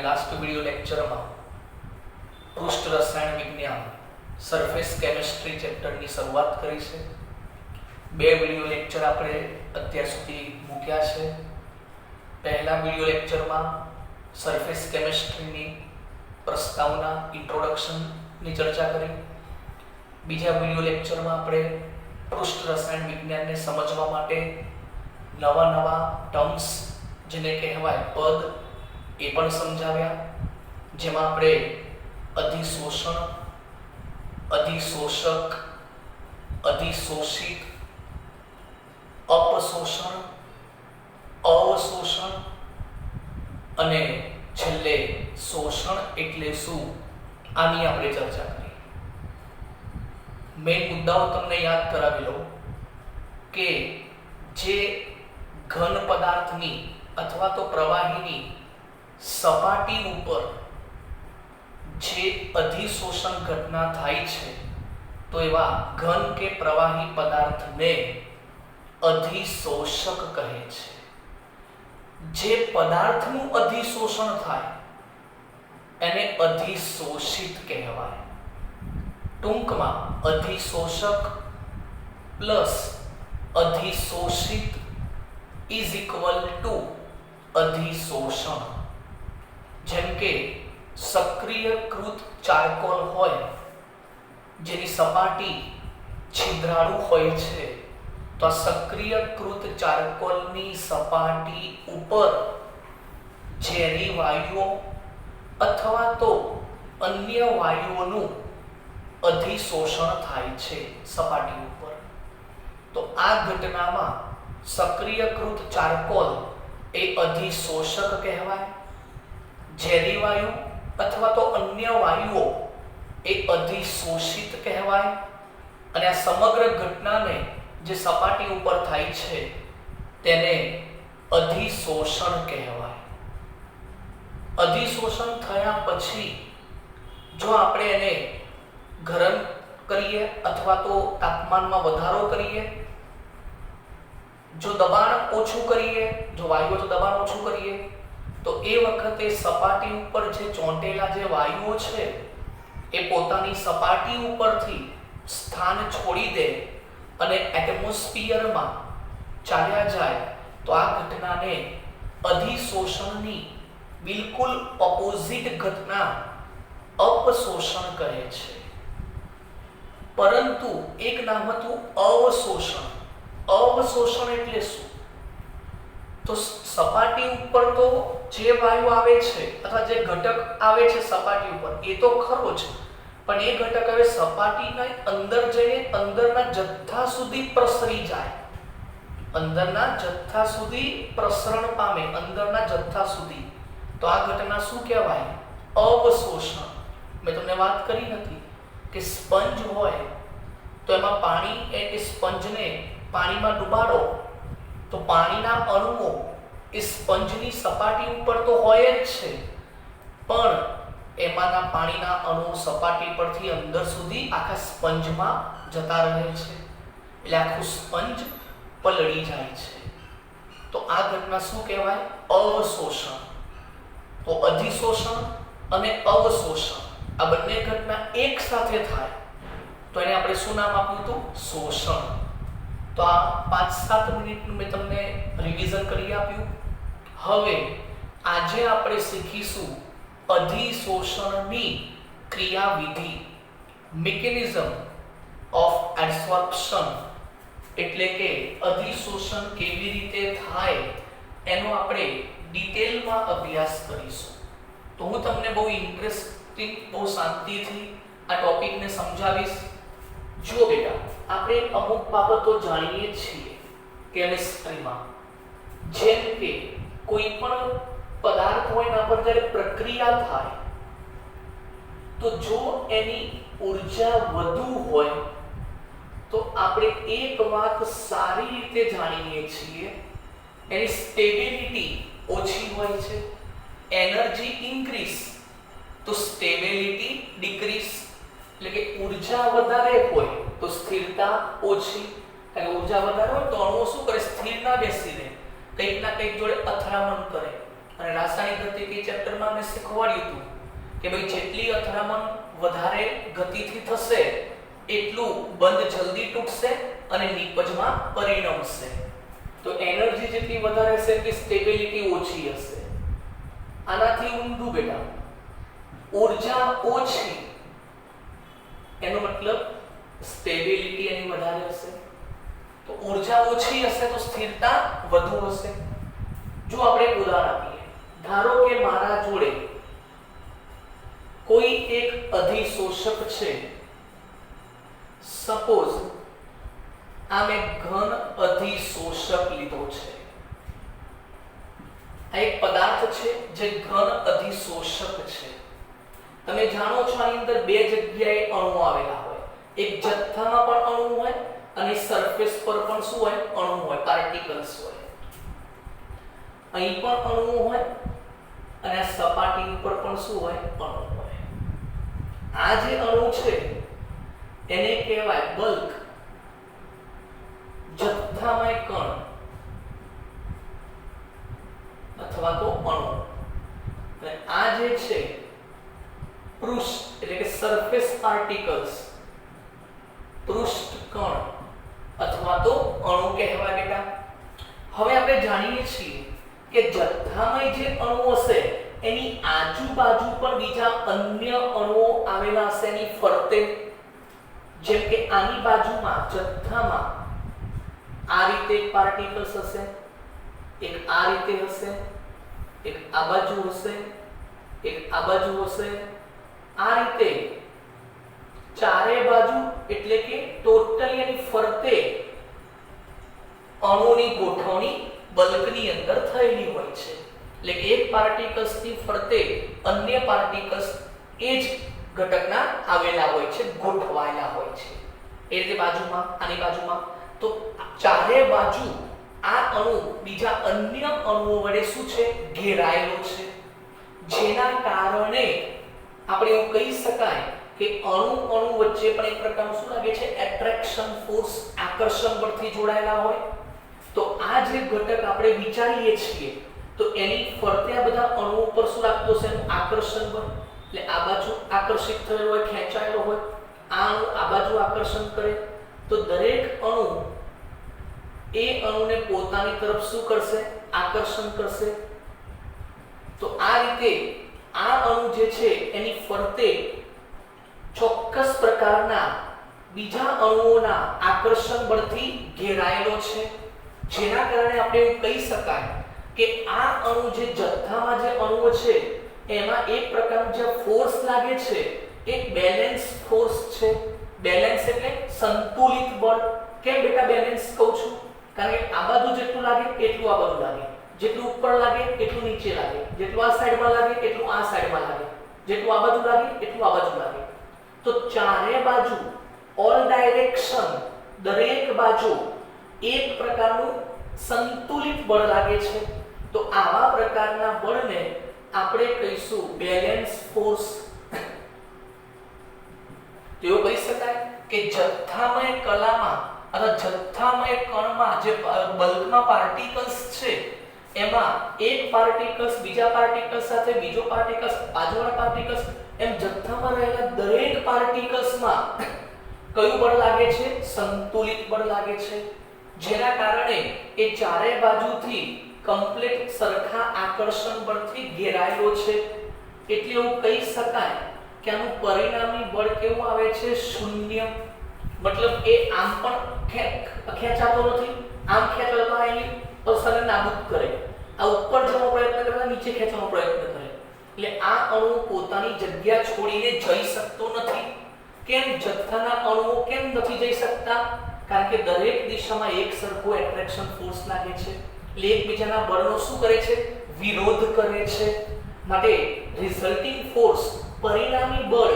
Last video લેક્ચરમાં પૃષ્ઠ રસાયણ વિજ્ઞાન સરફેસ કેમિસ્ટ્રી ચેપ્ટરની શરૂઆત કરી છે। બે વિડિયો લેક્ચર આપણે અત્યાર સુધી મૂક્યા છે। પહેલા વિડિયો લેક્ચરમાં સરફેસ કેમિસ્ટ્રીની પ્રસ્તાવના ઇન્ટ્રોડક્શનની ચર્ચા કરી। બીજા વિડિયો લેક્ચરમાં આપણે પૃષ્ઠ રસાયણ વિજ્ઞાનને સમજવા માટે નવા નવા ટર્મ્સ જેને કહેવાય પદ એ પણ સમજાવ્યા, જેમાં આપણે અધિશોષણ, અધિશોષક, અધિશોષિત, અપશોષણ, અવશોષણ અને છેલ્લે શોષણ એટલે શું આની આપણે ચર્ચા કરી। મેઇન મુદ્દાઓ તમને યાદ કરાવી લઉં કે જે ઘન પદાર્થની અથવા તો પ્રવાહીની સપાટી ઉપર જે અધિશોષણ ઘટના થાય છે તો એવા ઘન કે પ્રવાહી પદાર્થને અધિશોષક કહે છે। જે પદાર્થનું અધિશોષણ થાય એને અધિશોષિત કહેવાય। ટૂંકમાં અધિશોષક પ્લસ અધિશોષિત ઇઝ ઇક્વલ ટુ અધિશોષણ। જેમ કે સક્રિયકૃત ચારકોલ હોય જેની સપાટી છિદ્રાળુ હોય છે, તો આ સક્રિયકૃત ચારકોલની સપાટી ઉપર ઝેરી વાયુઓ અથવા તો અન્ય વાયુઓનું અધિશોષણ થાય છે સપાટી ઉપર। તો આ ઘટનામાં સક્રિયકૃત ચારકોલ એ અધિશોષક કહેવાય, ઝેરી વાયુ અથવા તો અન્ય વાયુઓ એ અધિશોષિત કહેવાય, અને આ સમગ્ર ઘટનાને જે સપાટી ઉપર થાય છે તેને અધિશોષણ કહેવાય। અધિશોષણ થયા પછી જો આપણે એને ગરમ કરીએ અથવા તો તાપમાનમાં વધારો કરીએ, જો દબાણ ઓછું કરીએ, જો વાયુઓ તો દબાણ ઓછું કરીએ, તો એ વખતે સપાટી ઉપર જે ચોંટેલા જે વાયુઓ છે એ પોતાની સપાટી ઉપરથી સ્થાન છોડી દે અને એટમોસ્ફિયરમાં ચાલ્યા જાય, તો આ ઘટનાને અધિશોષણની બિલકુલ ઓપોઝિટ ઘટના અપશોષણ કહે છે। પરંતુ એક નામ હતું અવશોષણ। અવશોષણ એટલે શું? તો સપાટી ઉપર તો જે વાયુ આવે છે અથવા જે ઘટક આવે છે સપાટી ઉપર એ તો ખરો જ, પણ એ ઘટક હવે સપાટીના અંદર જઈને અંદરના જથ્થા સુધી પ્રસરી જાય, અંદરના જથ્થા સુધી પ્રસરણ પામે, અંદરના જથ્થા સુધી, તો આ ઘટના શું કહેવાય? અવશોષણ। મેં તમને વાત કરી હતી કે સ્પંજ હોય તો એમાં પાણી એ સ્પંજને પાણીમાં ડુબાડો તો પાણીના અણુઓ એ સ્પંજની સપાટી ઉપર તો હોય જ છે, પણ એમાંના પાણીના અણુઓ સપાટી પરથી અંદર સુધી આખા સ્પંજમાં જતા રહે છે, એટલે આખું સ્પંજ પલળી જાય છે। તો આ ઘટના શું કહેવાય? અવશોષણ। તો અધિશોષણ અને અવશોષણ આ બંને ઘટના એક સાથે થાય તો એને આપણે શું નામ આપ્યું હતું? શોષણ। તો આ 5-7 મિનિટનું મેં તમને રિવિઝન કરી આપ્યું। હવે આજે આપણે શીખીશું અધિશોષણની ક્રિયાવિધિ, મિકેનિઝમ ઓફ એબ્સોર્પ્શન, એટલે કે અધિશોષણ કેવી રીતે થાય એનો આપણે ડિટેલમાં અભ્યાસ કરીશું। તો હું તમને બહુ ઇન્ટરેસ્ટિંગ, બહુ શાંતિથી આ ટોપિકને સમજાવીશ। જો બેટા, આપણે અમુક બાબતો જાણીએ છીએ કેમિસ્ટ્રીમાં, જેમ કે કોઈ પણ પદાર્થ હોય એના પર જ્યારે પ્રક્રિયા થાય તો જો એની ઉર્જા વધુ હોય તો આપણે એક વાત સારી રીતે જાણીએ છીએ, એની સ્ટેબિલિટી ઓછી હોય છે। એનર્જી ઇન્ક્રીઝ તો સ્ટેબિલિટી ડિક્રીઝ, એટલે કે ઉર્જા વધારે હોય તો સ્થિરતા ઓછી। કારણ કે ઉર્જા વધારે હોય તો અણુઓ શું કરે? સ્થિર ના બેસી રહે, કંઈક ના કંઈક જોડે અથડામણ કરે, અને રાસાયણિક ગતિકી ચેપ્ટરમાં મેં શીખવાડ્યું હતું કે ભાઈ જેટલી અથડામણ વધારે ગતિથી થશે એટલું બંધ જલ્દી તૂટશે અને નિપજમાં પરિણમશે. તો એનર્જી જેટલી વધારે હશે એટલી સ્ટેબિલિટી ઓછી હશે. આનાથી ઊંધું બેટા, ઊર્જા ઓછી એનો મતલબ સ્ટેબિલિટી એની વધારે હશે. તો ઊર્જા ઓછી હશે તો સ્થિરતા વધુ હશે. જો આપણે એક ઉદાહરણ આપીએ, ધારો કે મારા જોડે કોઈ એક અધિશોષક છે. સપોઝ આ મેં ઘન અધિશોષક લીધો છે. આ એક પદાર્થ છે જે ઘન અધિશોષક છે. તમે જાણો છો આની અંદર બે જગ્યાએ અણુ આવેલા હોય. એક જથ્થામાં પણ અણુ હોય અને સરફેસ પર પણ શું હોય? અણુ હોય, પાર્ટિકલ્સ હોય. અહીં પણ અણુ હોય અને આ સપાટી ઉપર પણ શું હોય? અણુ હોય. આ જે અણુ છે એને કહેવાય બલ્ક, જથ્થામય કણ અથવા તો અણુ. અને આ જે છે પૃષ્ઠ એટલે કે સરફેસ પાર્ટિકલ્સ, પૃષ્ઠ કણ અથવા તો અણુ કહેવાય બેટા. હવે આપણે જાણીએ છીએ કે જથ્થામય જે અણુ હશે એની આજુબાજુ પણ બીજા અન્ય અણુઓ આવેલા હશે એની ફરતે. જેમ કે આની બાજુમાં જથ્થામાં આ રીતે એક પાર્ટિકલ્સ હશે, એક આ રીતે હશે, એક આ બાજુ હશે, એક આ બાજુ હશે. આ રીતે ચારે બાજુ એટલે કે ટોટલી એની ફરતે અણુની ગોઠવણી બલ્કની અંદર થયેલી હોય છે. એટલે કે એક પાર્ટિકલ્સની ફરતે અન્ય પાર્ટિકલ્સ એ જ ઘટકના આવેલા હોય છે, ગોઠવાયેલા હોય છે. એ રીતે બાજુમાં, આની બાજુમાં. તો ચારે બાજુ આ અણુ બીજા અન્ય અણુઓ વડે શું છે? ઘેરાયેલો છે. જેના કારણે આપણે એવું કહી શકાય કે અણુ વચ્ચે પણ એક પ્રકારનું શું લાગે છે? એટ્રેક્શન ફોર્સ, આકર્ષણ બળથી જોડાયેલા હોય. તો આ જે ઘટક આપણે વિચારીએ છીએ તો એની ફરતે આ બધા અણુઓ પર શું લાગતો છે? આકર્ષણ બળ. એટલે આ બાજુ આકર્ષિત થયેલો હોય, ખેંચાયેલો હોય. આ અણુ આ બાજુ આકર્ષણ કરે તો દરેક અણુ એ અણુને પોતાની તરફ શું કરશે? આકર્ષણ કરશે. તો આ રીતે આ અણુ જે છે એની ફરતે ચોક્કસ પ્રકારના બીજા અણુઓના આકર્ષણ બળથી ઘેરાયેલો છે. જેના કારણે આપણે એવું કહી શકાય કે આ અણુ જે જથ્થામાં જે અણુઓ છે એમાં એક પ્રકારનો જે ફોર્સ લાગે છે એક બેલેન્સ ફોર્સ છે. બેલેન્સ એટલે સંતુલિત બળ. કેમ બેટા બેલેન્સ કહું છું? કારણ કે આ બાજુ જેટલું લાગે એટલું આ બાજુ લાગે, જેટલું ઉપર લાગે એટલું નીચે લાગે, જેટલું આ સાઈડમાં લાગે એટલું આ સાઈડમાં લાગે, જેટલું આ બાજુ લાગે એટલું આ બાજુ લાગે. તો ચારે બાજુ ઓલ ડાયરેક્શન, દરેક બાજુ એક પ્રકારનું સંતુલિત બળ લાગે છે. તો આવા પ્રકારના બળને આપણે કહીશું બેલેન્સ ફોર્સ. તેઓ કહી શકાય કે જથ્થામય કલામાં અથવા જથ્થામય કણમાં જે બલ્કમાં પાર્ટિકલ્સ છે એમાં એક પાર્ટિકલ્સ બીજા પાર્ટિકલ્સ સાથે, બીજો પાર્ટિકલ્સ બાજુવાળા પાર્ટિકલ્સ, એમ જથ્થામાં રહેલા દરેક પાર્ટિકલ્સમાં કયું બળ લાગે છે? સંતુલિત બળ લાગે છે. જેના કારણે એ ચારે બાજુથી કમ્પ્લીટ સરખા આકર્ષણ બળથી ઘેરાયેલો છે. એટલે એવું કહી શકાય કે આનું પરિણામી બળ કેવું આવે છે? શૂન્ય. મતલબ એ આમ પણ ખેંચાતો નથી, આમ ખેંચાતો એની અસરને નાબૂદ કરે. આ ઉપર જવાનો પ્રયત્ન કરે, નીચે ખેંચવાનો પ્રયત્ન કરે. એટલે આ અણુ પોતાની જગ્યા છોડીને જઈ શકતો નથી. કેમ? જથ્થાના અણુઓ કેમ નથી જઈ શકતા? કારણ કે દરેક દિશામાં એક સરખો એટ્રેક્શન ફોર્સ લાગે છે. એટલે એકબીજાના બળનો શું કરે છે? વિરોધ કરે છે. માટે રિઝલ્ટિંગ ફોર્સ, પરિણામી બળ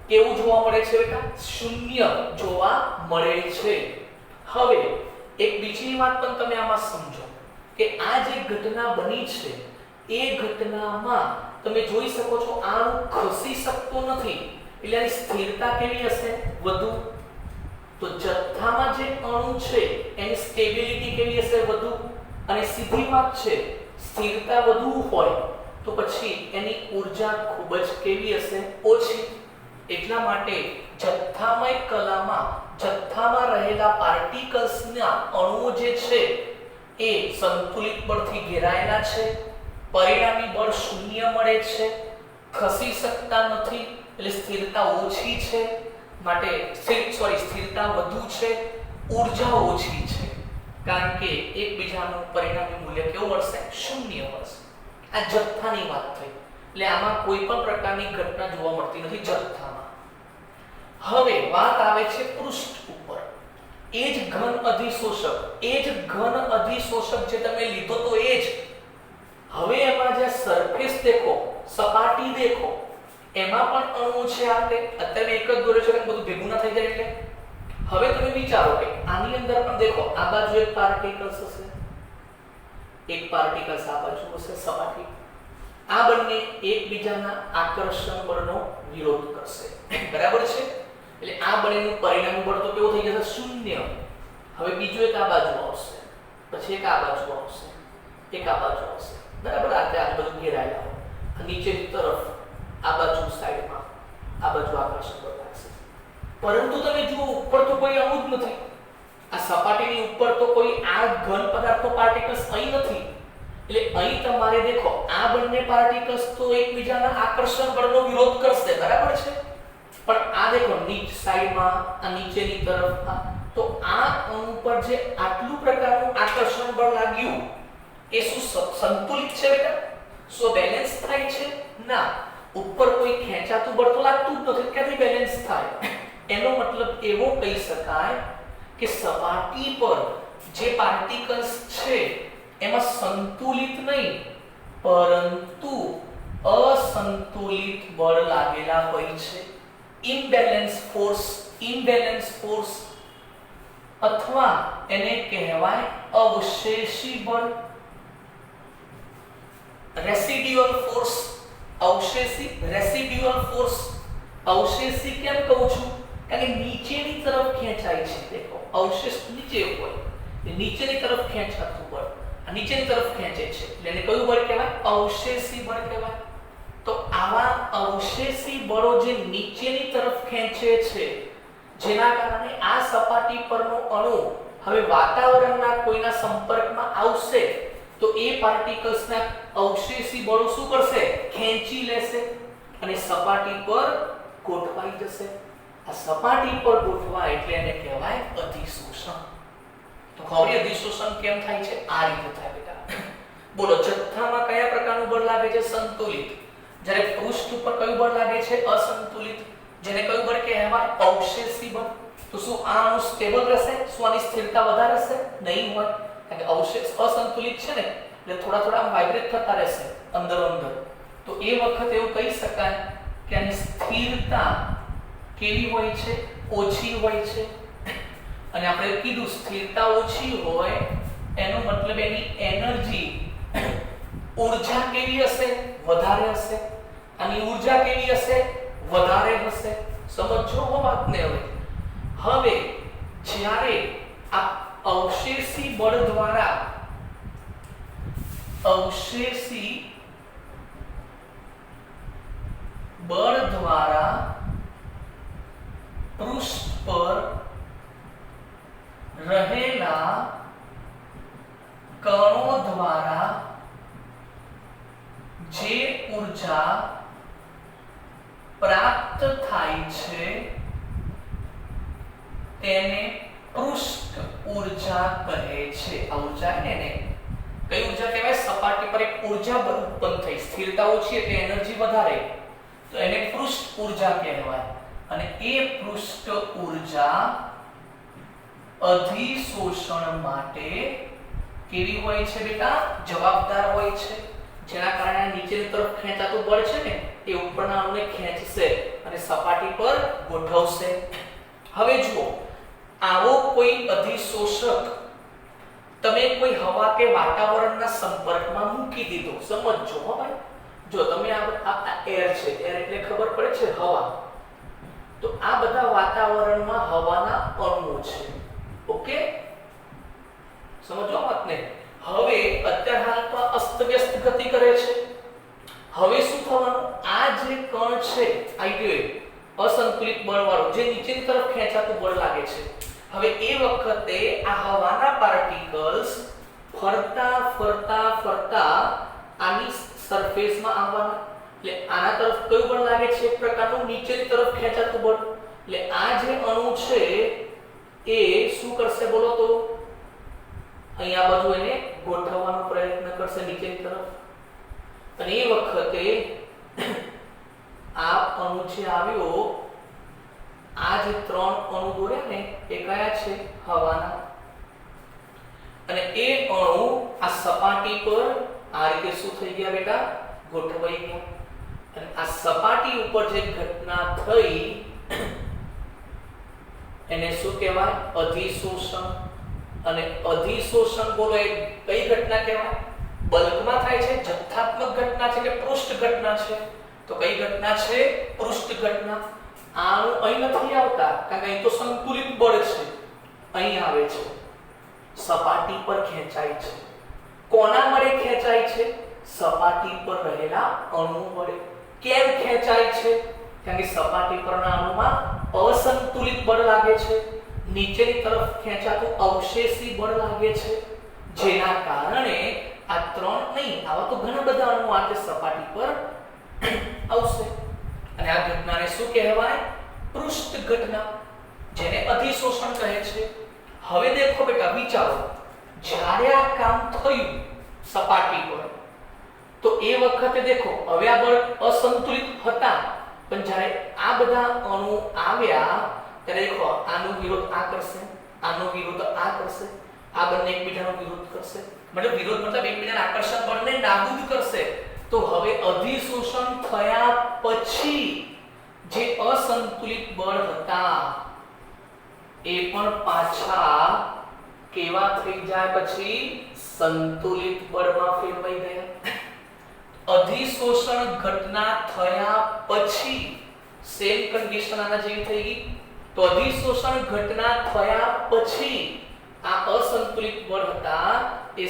કેવું જોવા મળે છે બેટા? શૂન્ય જોવા મળે છે. હવે એક બીજી વાત પણ તમે આમાં સમજો કે આ જે ઘટના બની છે એ ઘટનામાં તમે જોઈ શકો છો આ અણુ ખસી શકતો નથી. એટલે આની સ્થિરતા કેવી હશે? વધુ. તો જથ્થામાં જે અણુ છે એની સ્ટેબિલિટી કેવી હશે? વધુ. અને સીધી વાત છે, સ્થિરતા વધુ હોય તો પછી એની ઊર્જા ખૂબ જ કેવી હશે? ઓછી. એટલા માટે જથ્થામય કલામાં જથ્થામાં રહેલા પાર્ટિકલ્સના અણુઓ જે છે એ સંતુલિત બળથી ઘેરાયેલા છે, પરિણામી બળ શૂન્ય મળે છે, ખસી શકતા નથી એટલે સ્થિરતા ઓછી છે, માટે સ્થિરતા વધુ છે, ઊર્જા ઓછી છે, કારણ કે એકબીજાનું પરિણામી મૂલ્ય કેવું મળશે? શૂન્ય મળશે. આ જથ્થાની વાત થઈ એટલે આમાં કોઈ પણ પ્રકારની ઘટના જોવા મળતી નથી જથ્થામાં. હવે વાત આવે છે પૃષ્ઠ ઉપર. એ જ ઘન અધિશોષક જે તમે લીધો તો એ જ. હવે એમાં જે સરફેસ દેખો, સપાટી દેખો, એમાં પણ અણુ છે. અત્યારે એક જ દોરે છે કે બધું ભેગું ના થઈ જાય એટલે. હવે તમે વિચારો કે આની અંદર પણ દેખો, આ બાજુ એક પાર્ટિકલ્સ હશે, એક પાર્ટિકલ્સ આ બાજુ હશે સપાટી. આ બંને એકબીજાના આકર્ષણ બળનો વિરોધ કરશે, બરાબર છે? એટલે આ બંનેનું પરિણામી બળ તો કેવું થઈ જશે? શૂન્ય. હવે બીજું એક આ બાજુ આવશે, પછી એક આ બાજુ આવશે, એક આ બાજુ આવશે, બરાબર? આ બધું ઘેરાયેલા હોય. નીચેની તરફ આ બાજુ સાઈડમાં આ બાજુ આકર્ષણ બળ લાગશે. પરંતુ તમે જુઓ ઉપર તો કોઈ અણુ જ નથી. આ સપાટીની ઉપર તો કોઈ આ ઘન પદાર્થનો પાર્ટિકલ્સ અહીં નથી. એટલે અહીં તમારે દેખો આ બંને પાર્ટિકલ્સ તો એકબીજાના આકર્ષણ બળનો વિરોધ કરશે, બરાબર છે? પણ આ દેખો નીચ સાઈડમાં, આ નીચેની તરફ, તો આ અણુ પર જે આટલું પ્રકારનું આકર્ષણ બળ લાગ્યું એ શું સંતુલિત છે બેટા? શું બેલેન્સ થાય છે? ના. ઉપર કોઈ ખેંચાતું બળ તો લાગતું જ નથી, ક્યાંથી બેલેન્સ થાય? એનો મતલબ એવો કહી શકાય કે સપાટી પર જે પાર્ટિકલ્સ છે એમાં સંતુલિત નહીં પરંતુ અસંતુલિત બળ લાગેલા હોય છે. ઇમ્બેલેન્સ ફોર્સ અથવા એને કહેવાય અવશેષી બળ, રેસિડ્યુઅલ ફોર્સ. રેસિડ્યુઅલ ફોર્સ અવશેષી કેમ કહું છું? કારણ કે નીચેની તરફ ખેંચાય છે. દેખો અવશેષ નીચે હોય, નીચેની તરફ ખેંચાતું બળ આ નીચેની તરફ ખેંચે છે એટલે એને કયું બળ કહેવાય? અવશેષી બળ કહેવાય. તો આવા અવશેષી બળો જે નીચેની તરફ ખેંચે છે, જેના કારણે આ સપાટી પરનો અણુ હવે વાતાવરણના કોઈના સંપર્કમાં આવશે તો એ પાર્ટિકલ્સના અવશેષી બળો શું કરશે? ખેંચી લેશે અને સપાટી પર ગોઠવાઈ જશે. આ સપાટી પર ગોઠવાય એટલે એને કહેવાય અધિશોષણ. તો ખબર અધિશોષણ કેમ થાય છે? આ રીતે થાય બેટા. બોલો, જથ્થામાં કયા પ્રકારનું બળ લાગે છે? સંતુલિત. જ્યારે પૃષ્ઠ ઉપર કયું બળ લાગે છે? અસંતુલિત. જેને કયું બળ કહેવાય? અવશેષી બળ. તો શું આ અણુ સ્ટેબલ રહેશે? શું આની સ્થિરતા વધારે રહેશે? નહીં હોય, કારણ કે અવશેષ અસંતુલિત છે ને, એટલે થોડા વાઇબ્રેટ થતા રહેશે અંદરો અંદર. તો એ વખતે એવું કહી શકાય કે આની સ્થિરતા કેવી હોય છે? ઓછી હોય છે. અને આપણે કીધું સ્થિરતા ઓછી હોય એનો મતલબ એની એનર્જી, ઊર્જા કેવી હશે? વધારે હશે. અને ઊર્જા કેવી હશે? વધારે હશે. સમજો વાતને. હવે જ્યારે આ અવશેષી બળ દ્વારા પૃષ્ઠ પર રહેલા કણો દ્વારા જે ઊર્જા પ્રાપ્ત થાય છે તેને પૃષ્ઠ ઊર્જા કહે છે. આ ઊર્જા એને કઈ ઊર્જા કહેવાય? સપાટી પર એક ઊર્જા ઉત્પન્ન થઈ, સ્થિરતા ઓછી એટલે એનર્જી વધારે, તો એને પૃષ્ઠ ઊર્જા કહેવાય. અને એ પૃષ્ઠ ઊર્જા અધિશોષણ માટે કેવી હોય છે બેટા? જવાબદાર હોય છે. જેના કારણે નીચેની તરફ ખેંચાતું બળ છે ને એ ઉપરના અણુને ખેંચશે અને સપાટી પર ગોઠવશે. હવે જુઓ, આવો કોઈ અધિશોષક તમે કોઈ હવા કે વાતાવરણના સંપર્કમાં મૂકી દીધો. સમજજો હો ભાઈ. જો તમે આ એર છે, એર એટલે ખબર પડે છે હવા. તો આ બધા વાતાવરણમાં હવાના અણુઓ છે. ઓકે, સમજો વાતને. હવે અત્યારે હાલ તો અસ્તવ્યસ્ત ગતિ કરે છે, છે આવી ગયો અસંતુલિત બળ વાળો જે નીચેની તરફ ખેંચાતું બળ લાગે છે. હવે એ વખતે આ હવાના પાર્ટિકલ્સ ફરતા ફરતા ફરતા આની સરફેસમાં આવવાના. એટલે આના તરફ કયું બળ લાગે છે? એક પ્રકારનું નીચેની તરફ ખેંચાતું બળ. એટલે આ જે અણુ છે એ શું કરશે બોલો તો? અહીંયા બાજુ એને ગોઠવવાનો પ્રયત્ન કરશે નીચેની તરફ. અને એ વખતે આ અણુ જે આવ્યો, આ જે ત્રણ અણુ દોર્યા ને એ કયા છે? હવાના. અને એ અણુ આ સપાટી પર આ રીતે શું થઈ ગયા બેટા? ગોઠવાઈ ગયા. અને આ સપાટી ઉપર જે ઘટના થઈ એને શું કહેવાય? અધિશોષણ. અને અધિશોષણ બોલો એ કઈ ઘટના કહેવાય? બલ્કમાં થાય છે, જથ્થાત્મક ઘટના છે કે પૃષ્ઠ ઘટના છે? તો કઈ ઘટના છે? પૃષ્ઠ ઘટના. આનું અહીં નથી આવતા કારણ કે અહીં તો સંતુલિત બળ છે, અહીં આવે છે સપાટી પર ખેંચાય છે. કોના વડે ખેંચાય છે? સપાટી પર રહેલા અણુ વડે. કેમ ખેંચાય છે? કારણ કે સપાટી પરના અણુમાં અસંતુલિત બળ લાગે છે, નીચેની તરફ ખેંચાતું અવશેષી બળ લાગે છે, જેના કારણે આ ત્રણ નહીં, આવા તો ઘણા બધા અણુ આ સપાટી પર આવશે. અને આ ઘટનાને શું કહેવાય? પૃષ્ઠ ઘટના, જેને અધિશોષણ કહે છે. હવે દેખો બેટા, વિચારો, જ્યારે આ કામ થયું સપાટી પર તો એ વખતે દેખો હવે આ બળ અસંતુલિત હતા, પણ જ્યારે આ બધા અણુ આવ્યા ત્યારે દેખો આનો વિરોધ આ કરશે, આનો વિરોધ આ કરશે, આ બંને એકબીજાનો વિરોધ કરશે. મતલબ વિરોધ મતલબ એકબીજાના આકર્ષણ બળને નાબૂદ કરશે. તો હવે અધિશોષણ થયા પછી જે અસંતુલિત બળ હતા એ પણ પાછા કેવા થઈ જાય? પછી સંતુલિત બળમાં ફેરવાઈ ગયા. અધિશોષણ ઘટના થયા પછી સેમ કન્ડિશન આના જેવી થઈ ગઈ. તો અધિશોષણ ઘટના થયા પછી આ અસંતુલિત બળ હતા એ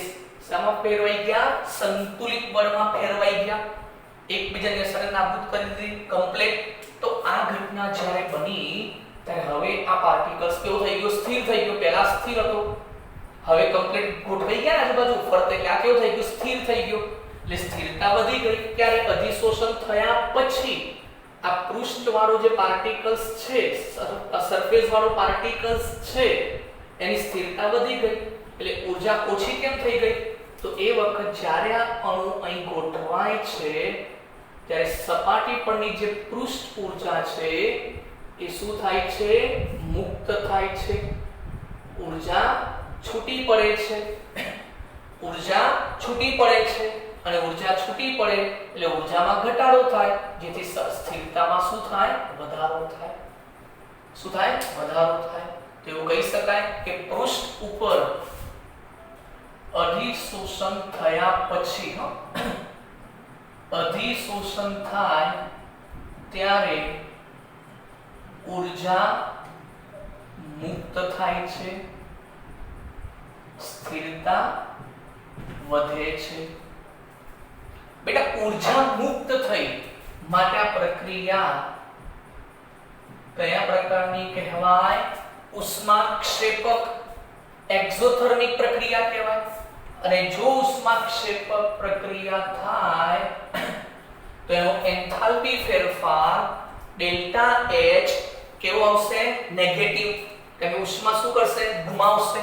શામાં ફેરવાઈ ગયા? સંતુલિત બળમાં ફેરવાઈ ગયા. એકબીજાને અસર નાબૂદ કરી દીધી કમ્પ્લીટ. તો આ ઘટના જ્યારે બની ત્યારે હવે આ પાર્ટિકલ્સ કેવો થઈ ગયો? સ્થિર થઈ ગયો. પહેલા સ્થિર હતો, હવે કમ્પ્લીટ ગોઠવાઈ ગયા આજુબાજુ ફરતે. એટલે આ કેવો થઈ ગયો? સ્થિર થઈ ગયો. એટલે સ્થિરતા વધી ગઈ. ત્યારે અધિશોષણ થયા પછી આ પૃષ્ઠવાળો જે પાર્ટિકલ્સ છે, સરફેસ વાળો પાર્ટિકલ્સ છે, એની સ્થિરતા વધી ગઈ. એટલે ઊર્જા ઓછી કેમ થઈ ગઈ? તો એ વખત જ્યારે આ અણુ અહીં ગોઠવાય છે ત્યારે સપાટી પરની જે પૃષ્ઠ ઊર્જા છે એ શું થાય છે? મુક્ત થાય છે. ઊર્જા છૂટી પડે છે. ઊર્જા છૂટી પડે છે. અને ઊર્જા છૂટી પડે એટલે ઊર્જામાં ઘટાડો થાય, જેથી સ્થિરતામાં શું થાય? વધારો થાય. શું થાય? વધારો થાય. તો એવું કહી શકાય કે પૃષ્ઠ ઉપર અધિશોષણ થયા પછી અધિશોષણ થાય ત્યારે ઊર્જા મુક્ત થાય છે, સ્થિરતા વધે છે. બેટા ઊર્જા મુક્ત થઈ માટે આ પ્રક્રિયા કયા પ્રકારની કહેવાય? ઉષ્માક્ષેપક એક્ઝોથર્મિક પ્રક્રિયા કહેવાય. અને જો ઉષ્માક્ષેપક પ્રક્રિયા થાય તો એનો એન્થાલ્પી ફેરફાર ડેલ્ટા H કેવો આવશે? નેગેટિવ. કારણ કે ઉષ્મા શું કરશે? ગુમાવશે.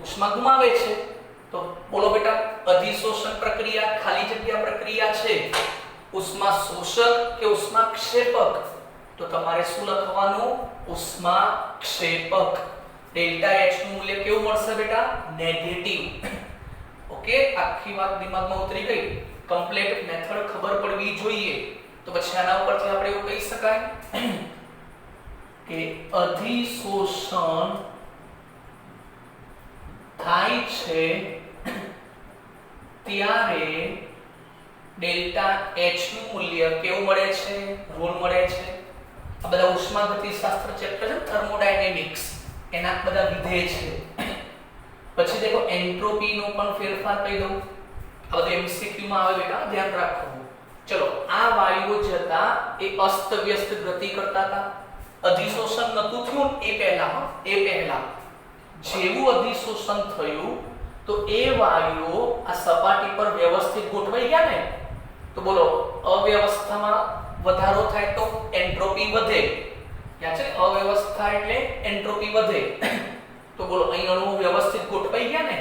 ઉષ્મા ગુમાવે છે. તો બોલો બેટા, અધિશોષણ પ્રક્રિયા ખાલી જગ્યા પ્રક્રિયા છે, ઉષ્મા શોષક કે ઉષ્માક્ષેપક? તો તમારે શું લખવાનું? ઉષ્માક્ષેપક. ડેલ્ટા H નું મૂલ્ય કેવું મળશે બેટા? નેગેટિવ. ઓકે, આખી વાત દિમાગમાં ઉતરી ગઈ. કમ્પ્લીટ મેથડ ખબર પડવી જોઈએ. તો પછી આના ઉપરથી આપણે એવું કહી શકાય કે અધિશોષણ થાય છે ત્યારે ડેલ્ટા H નું મૂલ્ય કેવું મળે છે? ઋણ મળે છે. આ બધા ઉષ્માગતિશાસ્ત્ર ચેપ્ટર છે, થર્મોડાયનેમિક્સ, એના બધા વિધેય છે. પછી દેખો એન્ટ્રોપી નો પણ ફેરફાર કહી દઉં. આ બધું MCQ માં આવે બેટા, ધ્યાન રાખવું. ચલો આ વાયુઓ જે હતા એ અસ્તવ્યસ્ત ગતિ કરતા હતા. અધિશોષણ નતું થયું એ પહેલા જેવું અધિશોષણ થયું તો એ વાયુઓ આ સપાટી પર વ્યવસ્થિત ગોઠવાઈ ગયા ને, તો બોલો અવ્યવસ્થામાં વધારો થાય તો એન્ટ્રોપી વધે. યાદ છે અવ્યવસ્થા એટલે એન્ટ્રોપી વધે. તો બોલો અહીં અણુઓ વ્યવસ્થિત ગોઠવાઈ ગયા ને,